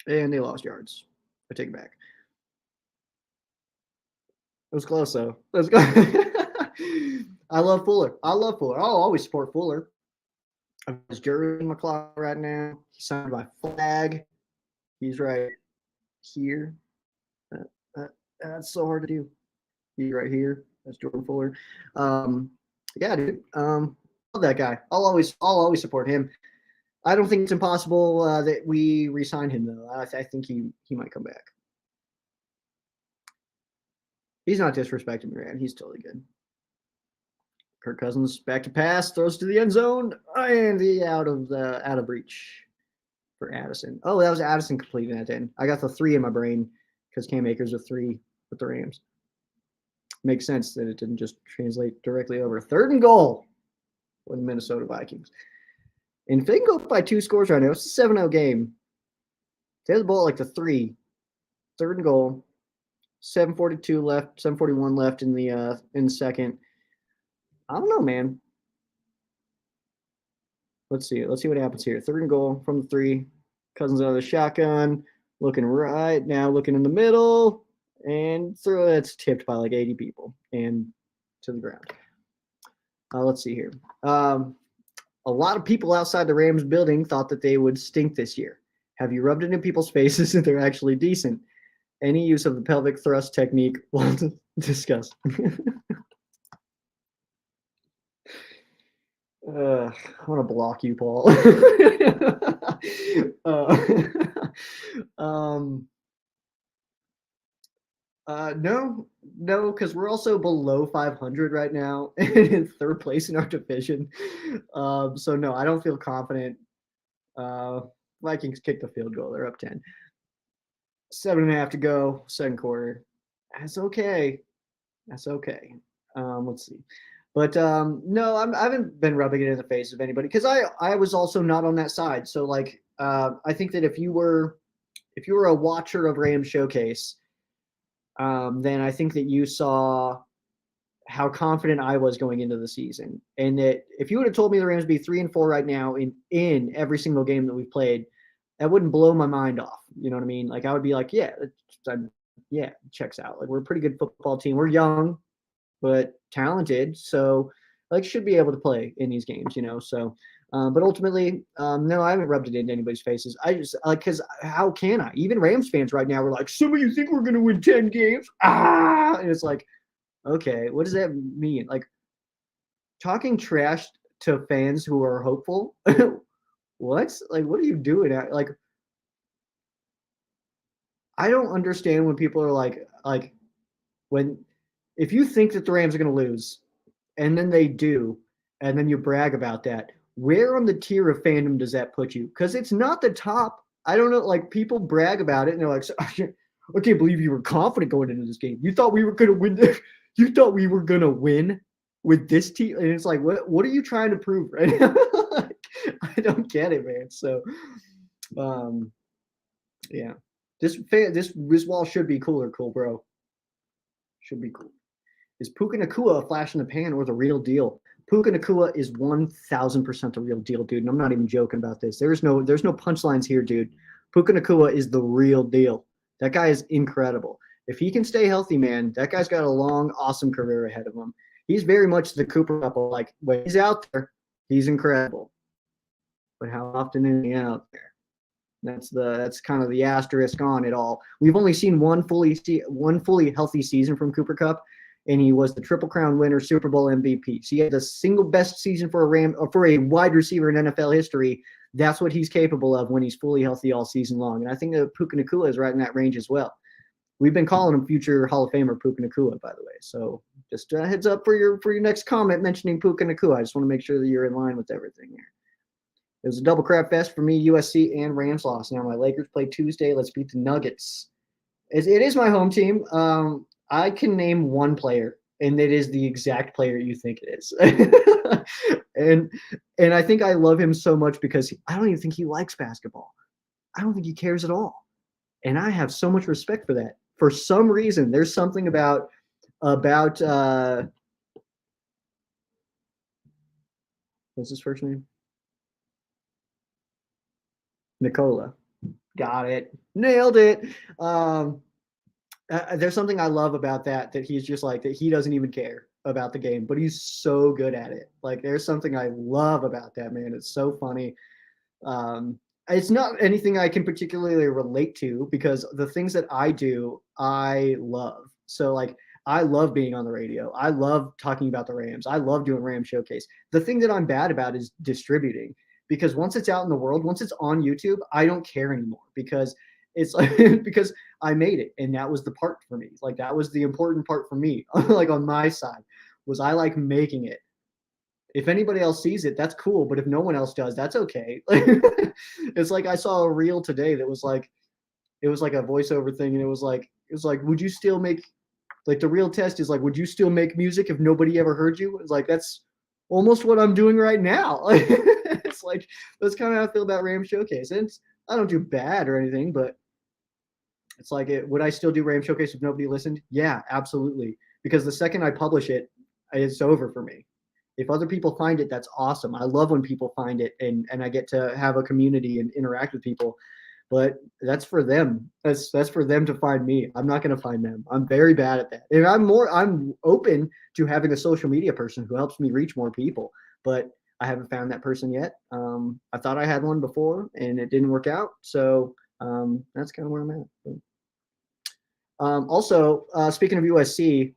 and they lost yards. I take it back. It was close, though. Let's go. I love Fuller. I'll always support Fuller. I have his jersey in my closet right now. He signed my flag. He's right here. That's so hard to do. He's right here. That's Jordan Fuller. Yeah, dude. Love that guy. I'll always support him. I don't think it's impossible that we re-sign him, though. I think he might come back. He's not disrespecting me, man. He's totally good. Kirk Cousins back to pass, throws to the end zone, and he out of reach for Addison. Oh, that was Addison completing that then. I got the 3 in my brain because Cam Akers with 3 with the Rams. Makes sense that it didn't just translate directly over. 3rd and goal for the Minnesota Vikings. And if they can go up by 2 scores right now, it's a 7-0 game. They have the ball at like the 3. 3rd and goal. 7:42 left, 7:41 left in the second. I don't know, man. Let's see what happens here. 3rd and goal from the 3. Cousins out of the shotgun. Looking right now, looking in the middle. And throw that's tipped by like 80 people and to the ground. Let's see here. A lot of people outside the Rams building thought that they would stink this year. Have you rubbed it in people's faces that they're actually decent? Any use of the pelvic thrust technique we'll discuss. I want to block you, Paul. No, because we're also below 500 right now and in 3rd place in our division. So no, I don't feel confident. Vikings kick the field goal. They're up 10. 7.5 to go, 2nd quarter. That's okay. Let's see. But no, I haven't been rubbing it in the face of anybody because I was also not on that side. So like I think that if you were a watcher of Rams Showcase, then I think that you saw how confident I was going into the season. And that if you would have told me the Rams would be 3-4 right now in every single game that we've played, that wouldn't blow my mind off. You know what I mean? Like I would be like, yeah, checks out. Like we're a pretty good football team. We're young, but talented. So like should be able to play in these games, you know? So, but ultimately, no, I haven't rubbed it into anybody's faces. I just like, cause how can I? Even Rams fans right now were like, some of you think we're going to win 10 games. And it's like, okay, what does that mean? Like talking trash to fans who are hopeful. What? Like, what are you doing? Like, I don't understand when people are like if you think that the Rams are going to lose and then they do, and then you brag about that, where on the tier of fandom does that put you? Because it's not the top. I don't know. Like people brag about it and they're like, I can't believe you were confident going into this game. You thought we were going to win. You thought we were going to win with this team. And it's like, what are you trying to prove right now? I don't get it, man. So, yeah, this wall should be cool, bro. Should be cool. Is Puka Nacua a flash in the pan or the real deal? Puka Nacua is 1,000% the real deal, dude. And I'm not even joking about this. There's no punchlines here, dude. Puka Nacua is the real deal. That guy is incredible. If he can stay healthy, man, that guy's got a long, awesome career ahead of him. He's very much the Cooper Cup. Like when he's out there, he's incredible. But how often is he out there? That's kind of the asterisk on it all. We've only seen one fully healthy season from Cooper Cup, and he was the Triple Crown winner, Super Bowl MVP. So he had the single best season for a wide receiver in NFL history. That's what he's capable of when he's fully healthy all season long. And I think that Puka Nacua is right in that range as well. We've been calling him future Hall of Famer Puka Nacua, by the way. So just a heads up for your next comment mentioning Puka Nacua. I just want to make sure that you're in line with everything here. It was a double crap fest for me. USC and Rams lost. Now my Lakers play Tuesday. Let's beat the Nuggets. It is my home team. I can name one player, and it is the exact player you think it is. and I think I love him so much because I don't even think he likes basketball. I don't think he cares at all. And I have so much respect for that. For some reason, there's something about what's his first name? Nikola. Got it. Nailed it. There's something I love about that he's just like that. He doesn't even care about the game, but he's so good at it. Like there's something I love about that, man. It's so funny. It's not anything I can particularly relate to because the things that I do, I love. So like, I love being on the radio. I love talking about the Rams. I love doing Ram Showcase. The thing that I'm bad about is distributing. Because once it's out in the world, once it's on YouTube, I don't care anymore because it's like because I made it and that was the part for me. Like that was the important part for me. Like on my side was I like making it. If anybody else sees it, that's cool. But if no one else does, that's okay. It's like I saw a reel today that was like it was like a voiceover thing, and it was like would you still make like the real test is like would you still make music if nobody ever heard you? It's like that's almost what I'm doing right now. It's like that's kind of how I feel about Ram Showcase. And I don't do bad or anything, but it's like would I still do Ram Showcase if nobody listened? Yeah, absolutely. Because the second I publish it, it's over for me. If other people find it, that's awesome. I love when people find it and I get to have a community and interact with people. But that's for them. That's for them to find me. I'm not going to find them. I'm very bad at that. And I'm open to having a social media person who helps me reach more people. But I haven't found that person yet. I thought I had one before and it didn't work out. So that's kind of where I'm at. Also, speaking of USC,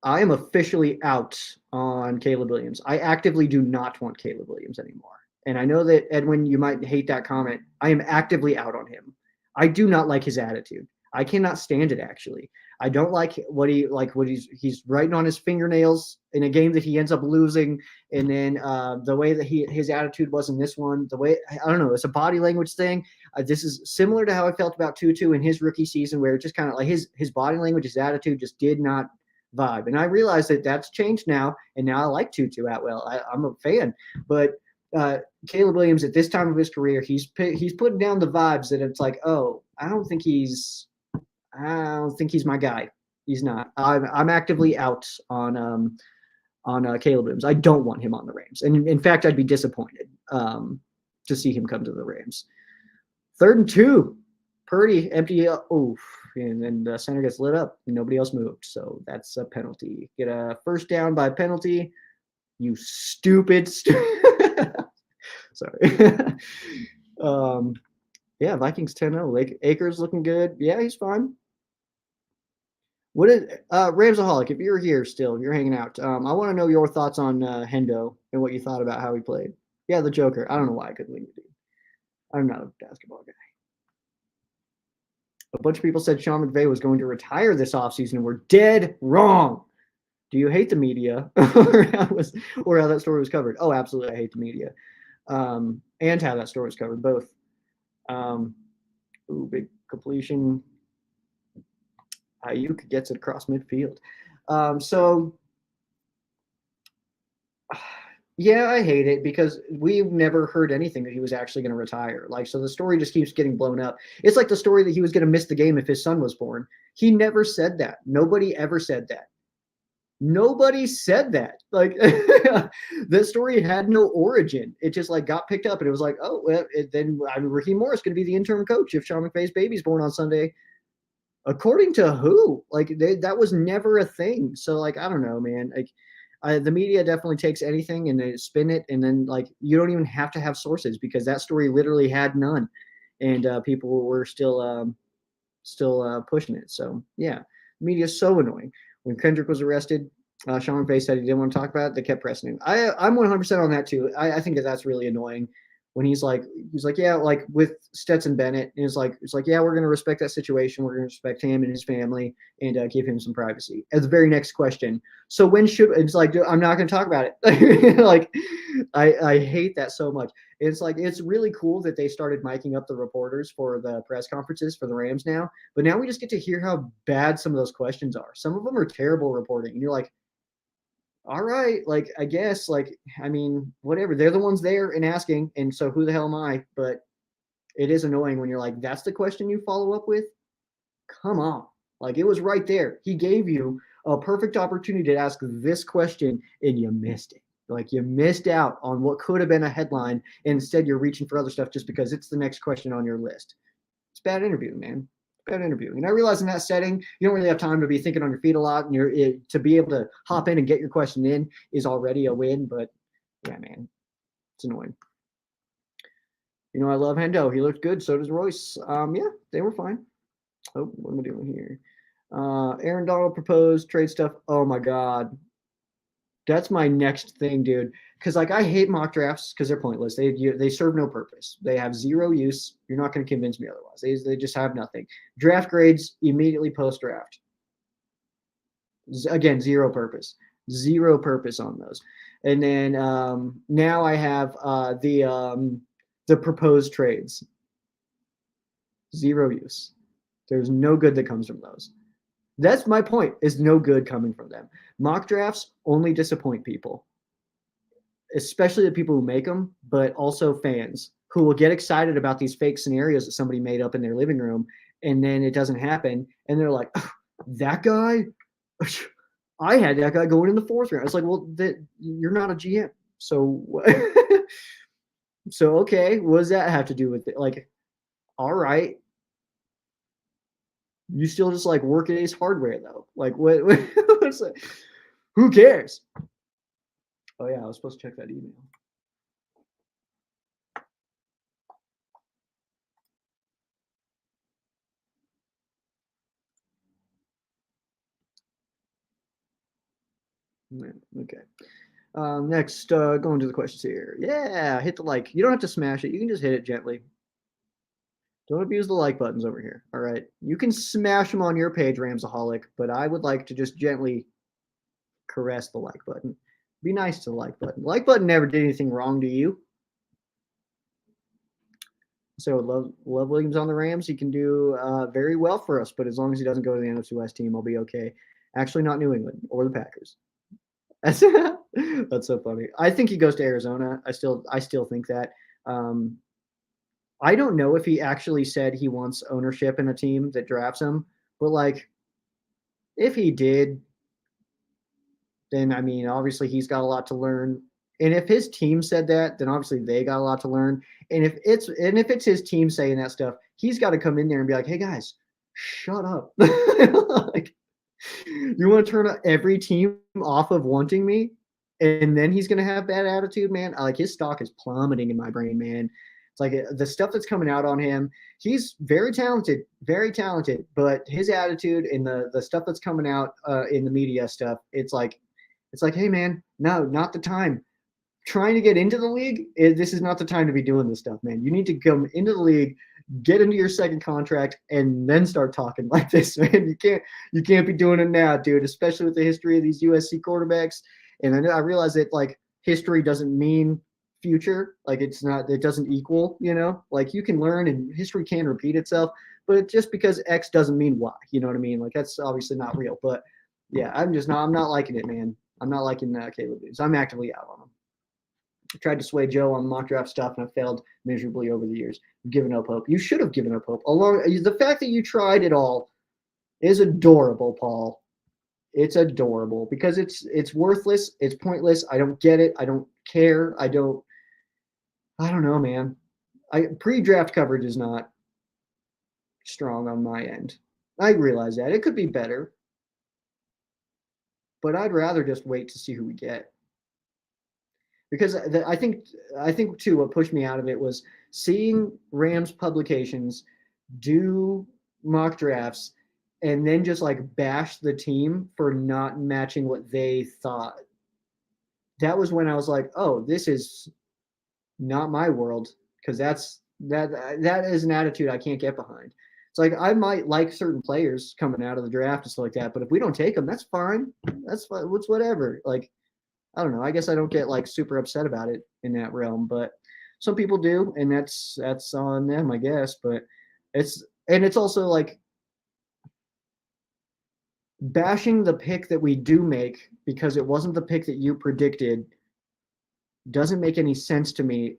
I am officially out on Caleb Williams. I actively do not want Caleb Williams anymore. And I know that, Edwin, you might hate that comment. I am actively out on him. I do not like his attitude. I cannot stand it, actually. I don't like what he's writing on his fingernails in a game that he ends up losing. And then the way that his attitude was in this one, the way, I don't know, it's a body language thing. This is similar to how I felt about Tutu in his rookie season, where it just kind of like his body language, his attitude just did not vibe. And I realize that that's changed now. And now I like Tutu Atwell. I'm a fan. But Caleb Williams at this time of his career, he's putting down the vibes that it's like, oh, I don't think he's my guy. He's not. I'm actively out on Caleb Williams. I don't want him on the Rams, and in fact, I'd be disappointed to see him come to the Rams. 3rd and 2, Purdy empty. And then the center gets lit up. And nobody else moved, so that's a penalty. Get a first down by penalty. You stupid. Sorry. Yeah, Vikings 10-0. Akers looking good. Yeah, he's fine. What is Ramsaholic? If you're here still, if you're hanging out, I want to know your thoughts on Hendo and what you thought about how he played. Yeah, the Joker. I don't know why I couldn't leave it. I'm not a basketball guy. A bunch of people said Sean McVay was going to retire this offseason, and we're dead wrong. Do you hate the media or how that story was covered? Oh, absolutely. I hate the media. And how that story was covered, both. Big completion. Ayuk gets it across midfield. Yeah, I hate it because we've never heard anything that he was actually going to retire. So the story just keeps getting blown up. It's like the story that he was going to miss the game if his son was born. He never said that. Nobody ever said that. Nobody said that. The story had no origin. It just got picked up, and it was like, oh, well, then Raheem Morris going to be the interim coach if Sean McVay's baby's born on Sunday. According to who? That was never a thing. So I don't know, man. The media definitely takes anything and they spin it, and then you don't even have to have sources because that story literally had none, and people were still pushing it. So yeah, media is so annoying. When Kendrick was arrested, Sean McVay said he didn't want to talk about it. They kept pressing him. I'm 100% on that too. I think that's really annoying when he's like, yeah, like with Stetson Bennett, and it's like, yeah, we're going to respect that situation. We're going to respect him and his family and give him some privacy. As the very next question. So when should, it's like, dude, I'm not going to talk about it. Like, I hate that so much. It's like, it's really cool that they started miking up the reporters for the press conferences for the Rams now, but now we just get to hear how bad some of those questions are. Some of them are terrible reporting. And you're like, all right, like, I guess, like, I mean, whatever. They're the ones there and asking, and so who the hell am I? But it is annoying when you're like, that's the question you follow up with? Come on. Like, it was right there. He gave you a perfect opportunity to ask this question, and you missed it. Like, you missed out on what could have been a headline, and instead you're reaching for other stuff just because it's the next question on your list. It's bad interviewing, man. Bad interviewing. And I realize in that setting, you don't really have time to be thinking on your feet a lot, and to be able to hop in and get your question in is already a win. But yeah, man, it's annoying. You know, I love Hendo. He looked good. So does Royce. Yeah, they were fine. Oh, what am I doing here? Aaron Donald proposed trade stuff. Oh my God. That's my next thing, dude. Because like I hate mock drafts because they're pointless. They serve no purpose. They have zero use. You're not going to convince me otherwise. They just have nothing. Draft grades immediately post draft. Again, zero purpose. Zero purpose on those. And then now I have the proposed trades. Zero use. There's no good that comes from those. That's my point, is no good coming from them. Mock drafts only disappoint people, especially the people who make them, but also fans who will get excited about these fake scenarios that somebody made up in their living room, and then it doesn't happen. And they're like, oh, that guy? I had that guy going in the 4th round. It's like, well, you're not a GM. So, so okay, what does that have to do with it? Like, all right. You still just like work at Ace Hardware though. Like what's that? Who cares? Oh yeah, I was supposed to check that email. Okay. Next, going to the questions here. Yeah, hit the like. You don't have to smash it. You can just hit it gently. Don't abuse the like buttons over here. All right. You can smash them on your page, Ramsaholic, but I would like to just gently caress the like button. Be nice to the like button. The like button never did anything wrong to you. So Love Williams on the Rams. He can do very well for us, but as long as he doesn't go to the NFC West team, I'll be okay. Actually, not New England or the Packers. That's so funny. I think he goes to Arizona. I still think that. I don't know if he actually said he wants ownership in a team that drafts him, but like, if he did, then I mean, obviously he's got a lot to learn. And if his team said that, then obviously they got a lot to learn. And if it's his team saying that stuff, he's got to come in there and be like, "Hey guys, shut up." Like, you want to turn every team off of wanting me, and then he's going to have bad attitude, man. Like, his stock is plummeting in my brain, man. It's like the stuff that's coming out on him. He's very talented, but his attitude and the stuff that's coming out in the media stuff, it's like, hey man, no, not the time. Trying to get into the league, this is not the time to be doing this stuff, man. You need to come into the league, get into your second contract, and then start talking like this, man. You can't be doing it now, dude, especially with the history of these USC quarterbacks. And I realize that like history doesn't mean future. Like, it doesn't equal, like, you can learn and history can repeat itself, but just because X doesn't mean Y, you know what I mean? Like, that's obviously not real. But yeah, I'm not liking it, man. I'm not liking Caleb Williams. I'm actively out on him. I tried to sway Joe on mock draft stuff, and I failed miserably over the years. I've given up hope. You should have given up hope. The fact that you tried it all is adorable, Paul. It's adorable because it's worthless. It's pointless. I don't get it. I don't care. I don't know, man. Pre-draft coverage is not strong on my end. I realize that. It could be better, but I'd rather just wait to see who we get. Because I think too, what pushed me out of it was seeing Rams publications do mock drafts and then just like bash the team for not matching what they thought. That was when I was like, oh, this is not my world, because that is an attitude I can't get behind. It's like I might like certain players coming out of the draft and stuff like that, but if we don't take them, that's fine. That's fine. It's whatever. Like, I don't know. I guess I don't get like super upset about it in that realm, but some people do, and that's on them, I guess. But it's also like bashing the pick that we do make because it wasn't the pick that you predicted doesn't make any sense to me,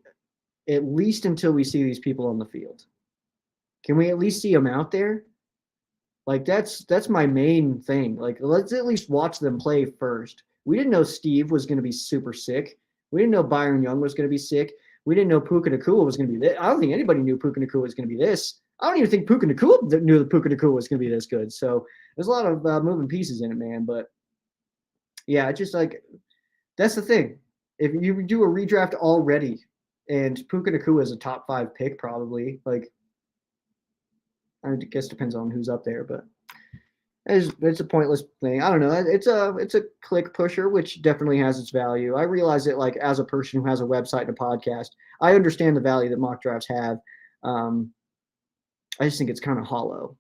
at least until we see these people on the field. Can we at least see them out there? Like that's my main thing. Like, let's at least watch them play first. We didn't know Steve was going to be super sick. We didn't know Byron Young was going to be sick. We didn't know Puka Nacua was going to be this. I don't think anybody knew Puka Nacua was going to be this. I don't even think Puka Nacua knew that Puka Nacua was going to be this good. So there's a lot of moving pieces in it, man. But yeah, it's just like, that's the thing. If you do a redraft already and Puka Nacua is a top 5 pick, probably, like, I guess it depends on who's up there, but it's a pointless thing. I don't know. It's a click pusher, which definitely has its value. I realize that, like, as a person who has a website and a podcast, I understand the value that mock drafts have. I just think it's kind of hollow,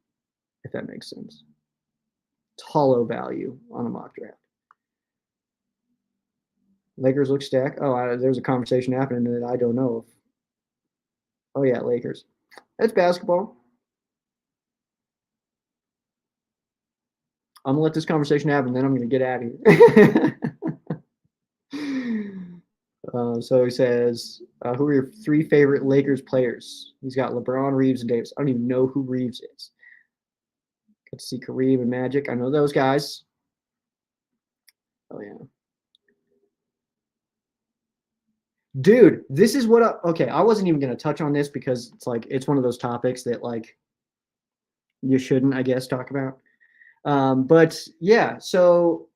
if that makes sense. It's hollow value on a mock draft. Lakers look stacked. Oh, there's a conversation happening that I don't know of. Oh, yeah, Lakers. That's basketball. I'm going to let this conversation happen, then I'm going to get out of here. So he says, who are your 3 favorite Lakers players? He's got LeBron, Reeves, and Davis. I don't even know who Reeves is. Got to see Kareem and Magic. I know those guys. Oh, yeah. Dude, this is what okay, I wasn't even going to touch on this because it's like, it's one of those topics that, like, you shouldn't, I guess, talk about. But yeah, so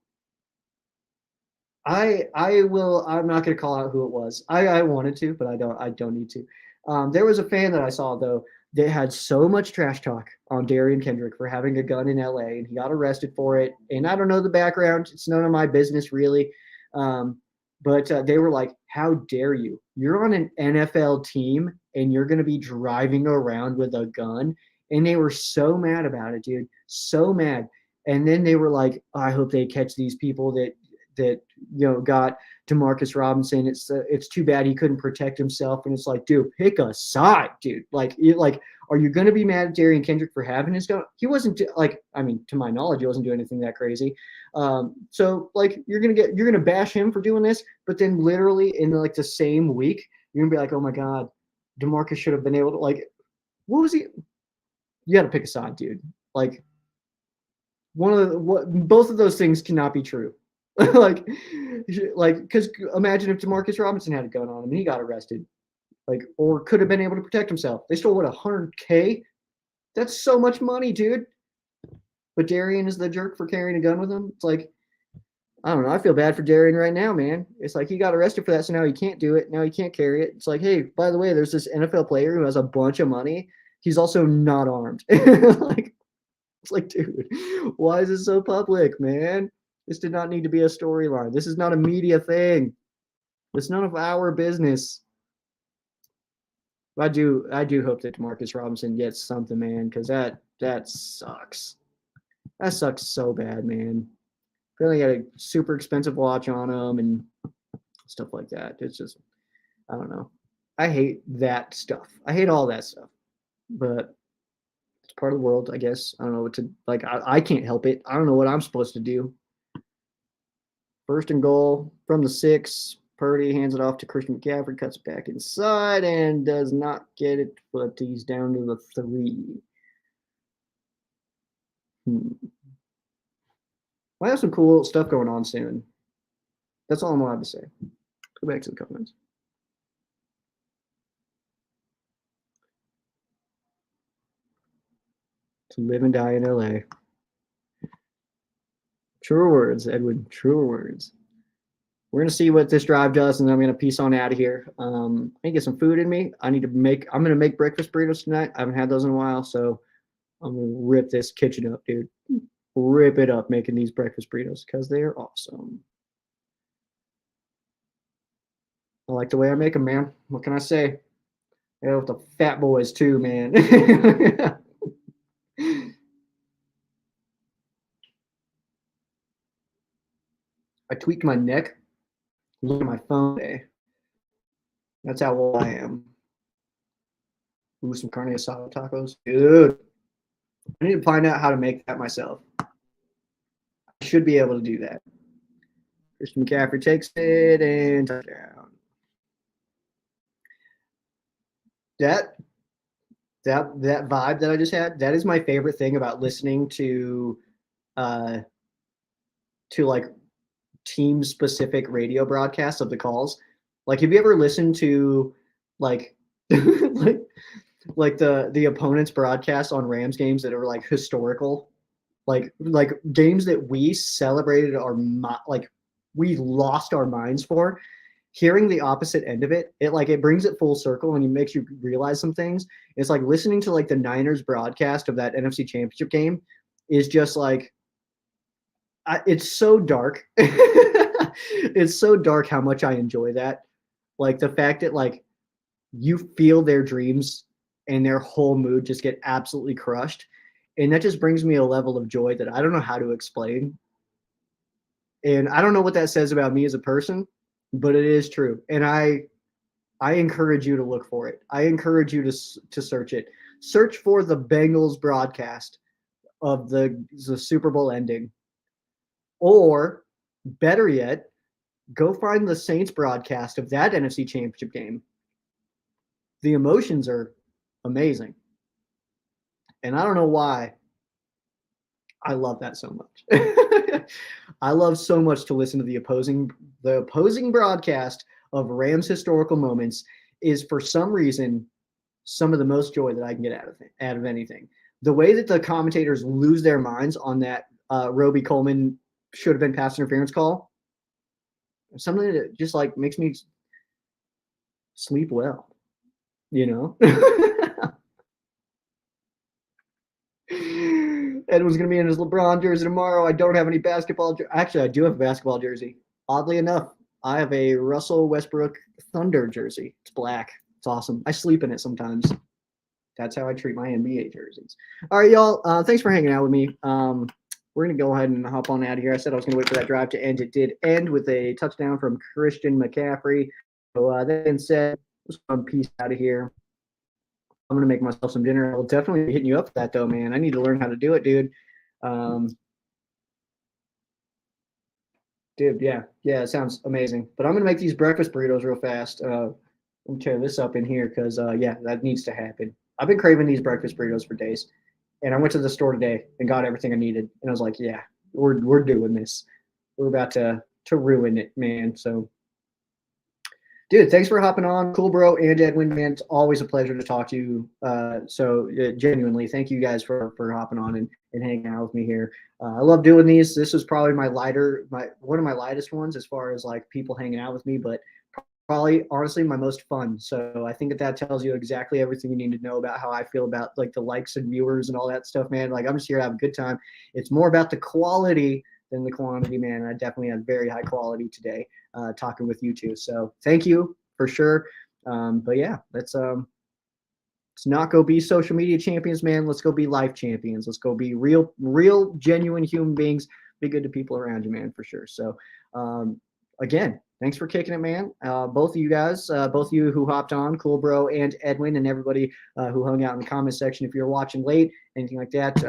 I'm not going to call out who it was. I wanted to, but I don't need to. There was a fan that I saw, though, that had so much trash talk on Darian Kendrick for having a gun in LA, and he got arrested for it. And I don't know the background. It's none of my business, really. But they were like, how dare you? You're on an NFL team and you're going to be driving around with a gun. And they were so mad about it, dude. So mad. And then they were like, oh, I hope they catch these people that got DeMarcus Robinson. It's too bad he couldn't protect himself. And it's like, dude, pick a side, dude. Like, are you going to be mad at Darian Kendrick for having his gun? He wasn't to my knowledge, he wasn't doing anything that crazy. So like, you're going to bash him for doing this, but then literally in like the same week, you're gonna be like, oh my God, DeMarcus should have been able to, like, what was he? You got to pick a side, dude. Like, both of those things cannot be true. like, because imagine if DeMarcus Robinson had a gun on him and he got arrested, like, or could have been able to protect himself. They stole, what, $100K? That's so much money, dude. But Darian is the jerk for carrying a gun with him. It's like, I don't know. I feel bad for Darian right now, man. It's like he got arrested for that, so now he can't do it. Now he can't carry it. It's like, hey, by the way, there's this NFL player who has a bunch of money. He's also not armed. Like, it's like, dude, why is this so public, man? This did not need to be a storyline. This is not a media thing. It's none of our business. I do hope that DeMarcus Robinson gets something, man, because that sucks. That sucks so bad, man. Really got a super expensive watch on him and stuff like that. It's just, I don't know. I hate that stuff. I hate all that stuff. But it's part of the world, I guess. I don't know what to, like, I can't help it. I don't know what I'm supposed to do. First and goal from the 6. Purdy hands it off to Christian McCaffrey, cuts back inside and does not get it, but he's down to the 3. I have some cool stuff going on soon. That's all I'm allowed to say. Go back to the comments. To live and die in LA. Truer words, Edwin. Truer words. We're going to see what this drive does, and then I'm going to peace on out of here. I need to get some food in me. I'm going to make breakfast burritos tonight. I haven't had those in a while, so I'm gonna rip this kitchen up, dude. Rip it up making these breakfast burritos because they are awesome. I like the way I make them, man. What can I say? Yeah, with the fat boys too, man. I tweaked my neck. Look at my phone today. That's how old I am. Ooh, some carne asada tacos. Dude, I need to find out how to make that myself. I should be able to do that. Christian McCaffrey takes it and touchdown. That vibe that I just had, that is my favorite thing about listening to like team specific radio broadcasts of the calls. Like, have you ever listened to like like the opponent's broadcast on Rams games that are like historical, like games that we celebrated like we lost our minds for? Hearing the opposite end of it, it brings it full circle and it makes you realize some things. It's like listening to like the Niners broadcast of that NFC Championship game is just like, it's so dark. It's so dark how much I enjoy that. Like the fact that like you feel their dreams and their whole mood just get absolutely crushed. And that just brings me a level of joy that I don't know how to explain. And I don't know what that says about me as a person, but it is true. And I encourage you to look for it. I encourage you to search it. Search for the Bengals broadcast of the Super Bowl ending. Or better yet, go find the Saints broadcast of that NFC Championship game. The emotions are amazing. And I don't know why I love that so much. I love so much to listen to the opposing broadcast of Rams historical moments is for some reason some of the most joy that I can get out of anything. The way that the commentators lose their minds on that Roby Coleman should have been pass interference call, something that just like makes me sleep well, you know? Edwin's going to be in his LeBron jersey tomorrow. I don't have any basketball. Actually, I do have a basketball jersey. Oddly enough, I have a Russell Westbrook Thunder jersey. It's black. It's awesome. I sleep in it sometimes. That's how I treat my NBA jerseys. All right, y'all. Thanks for hanging out with me. We're going to go ahead and hop on out of here. I said I was going to wait for that drive to end. It did end with a touchdown from Christian McCaffrey. So that being said, let's go peace out of here. I'm going to make myself some dinner. I'll definitely be hitting you up for that, though, man. I need to learn how to do it, dude. Dude, yeah, it sounds amazing. But I'm going to make these breakfast burritos real fast. Let me tear this up in here because, yeah, that needs to happen. I've been craving these breakfast burritos for days. And I went to the store today and got everything I needed. And I was like, yeah, we're doing this. We're about to ruin it, man. So, dude, thanks for hopping on. Cool, bro, and Edwin, man. It's always a pleasure to talk to you. Genuinely, thank you guys for hopping on and hanging out with me here. I love doing these. This was probably one of my lightest ones as far as like people hanging out with me, but probably honestly my most fun. So I think that tells you exactly everything you need to know about how I feel about like the likes and viewers and all that stuff, man. Like I'm just here to have a good time. It's more about the quality than the quantity, man. I definitely had very high quality today talking with you two. So thank you for sure. But yeah, let's not go be social media champions, man. Let's go be life champions. Let's go be real, genuine human beings. Be good to people around you, man, for sure. So again, thanks for kicking it, man. Both of you guys, both of you who hopped on, Cool Bro and Edwin, and everybody who hung out in the comment section. If you're watching late, anything like that,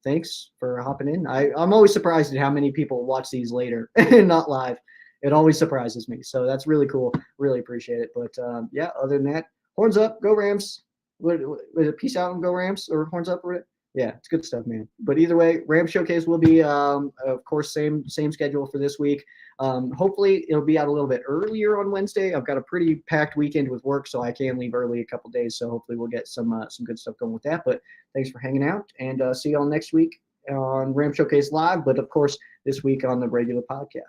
thanks for hopping in. I'm always surprised at how many people watch these later and not live. It always surprises me. So that's really cool. Really appreciate it. But yeah, other than that, horns up, go Rams. Was it peace out and go Rams or horns up? Yeah, it's good stuff, man. But either way, Ram Showcase will be, of course, same schedule for this week. Hopefully, it'll be out a little bit earlier on Wednesday. I've got a pretty packed weekend with work, so I can leave early a couple days. So hopefully, we'll get some good stuff going with that. But thanks for hanging out, and see y'all next week on Ram Showcase Live. But of course, this week on the regular podcast.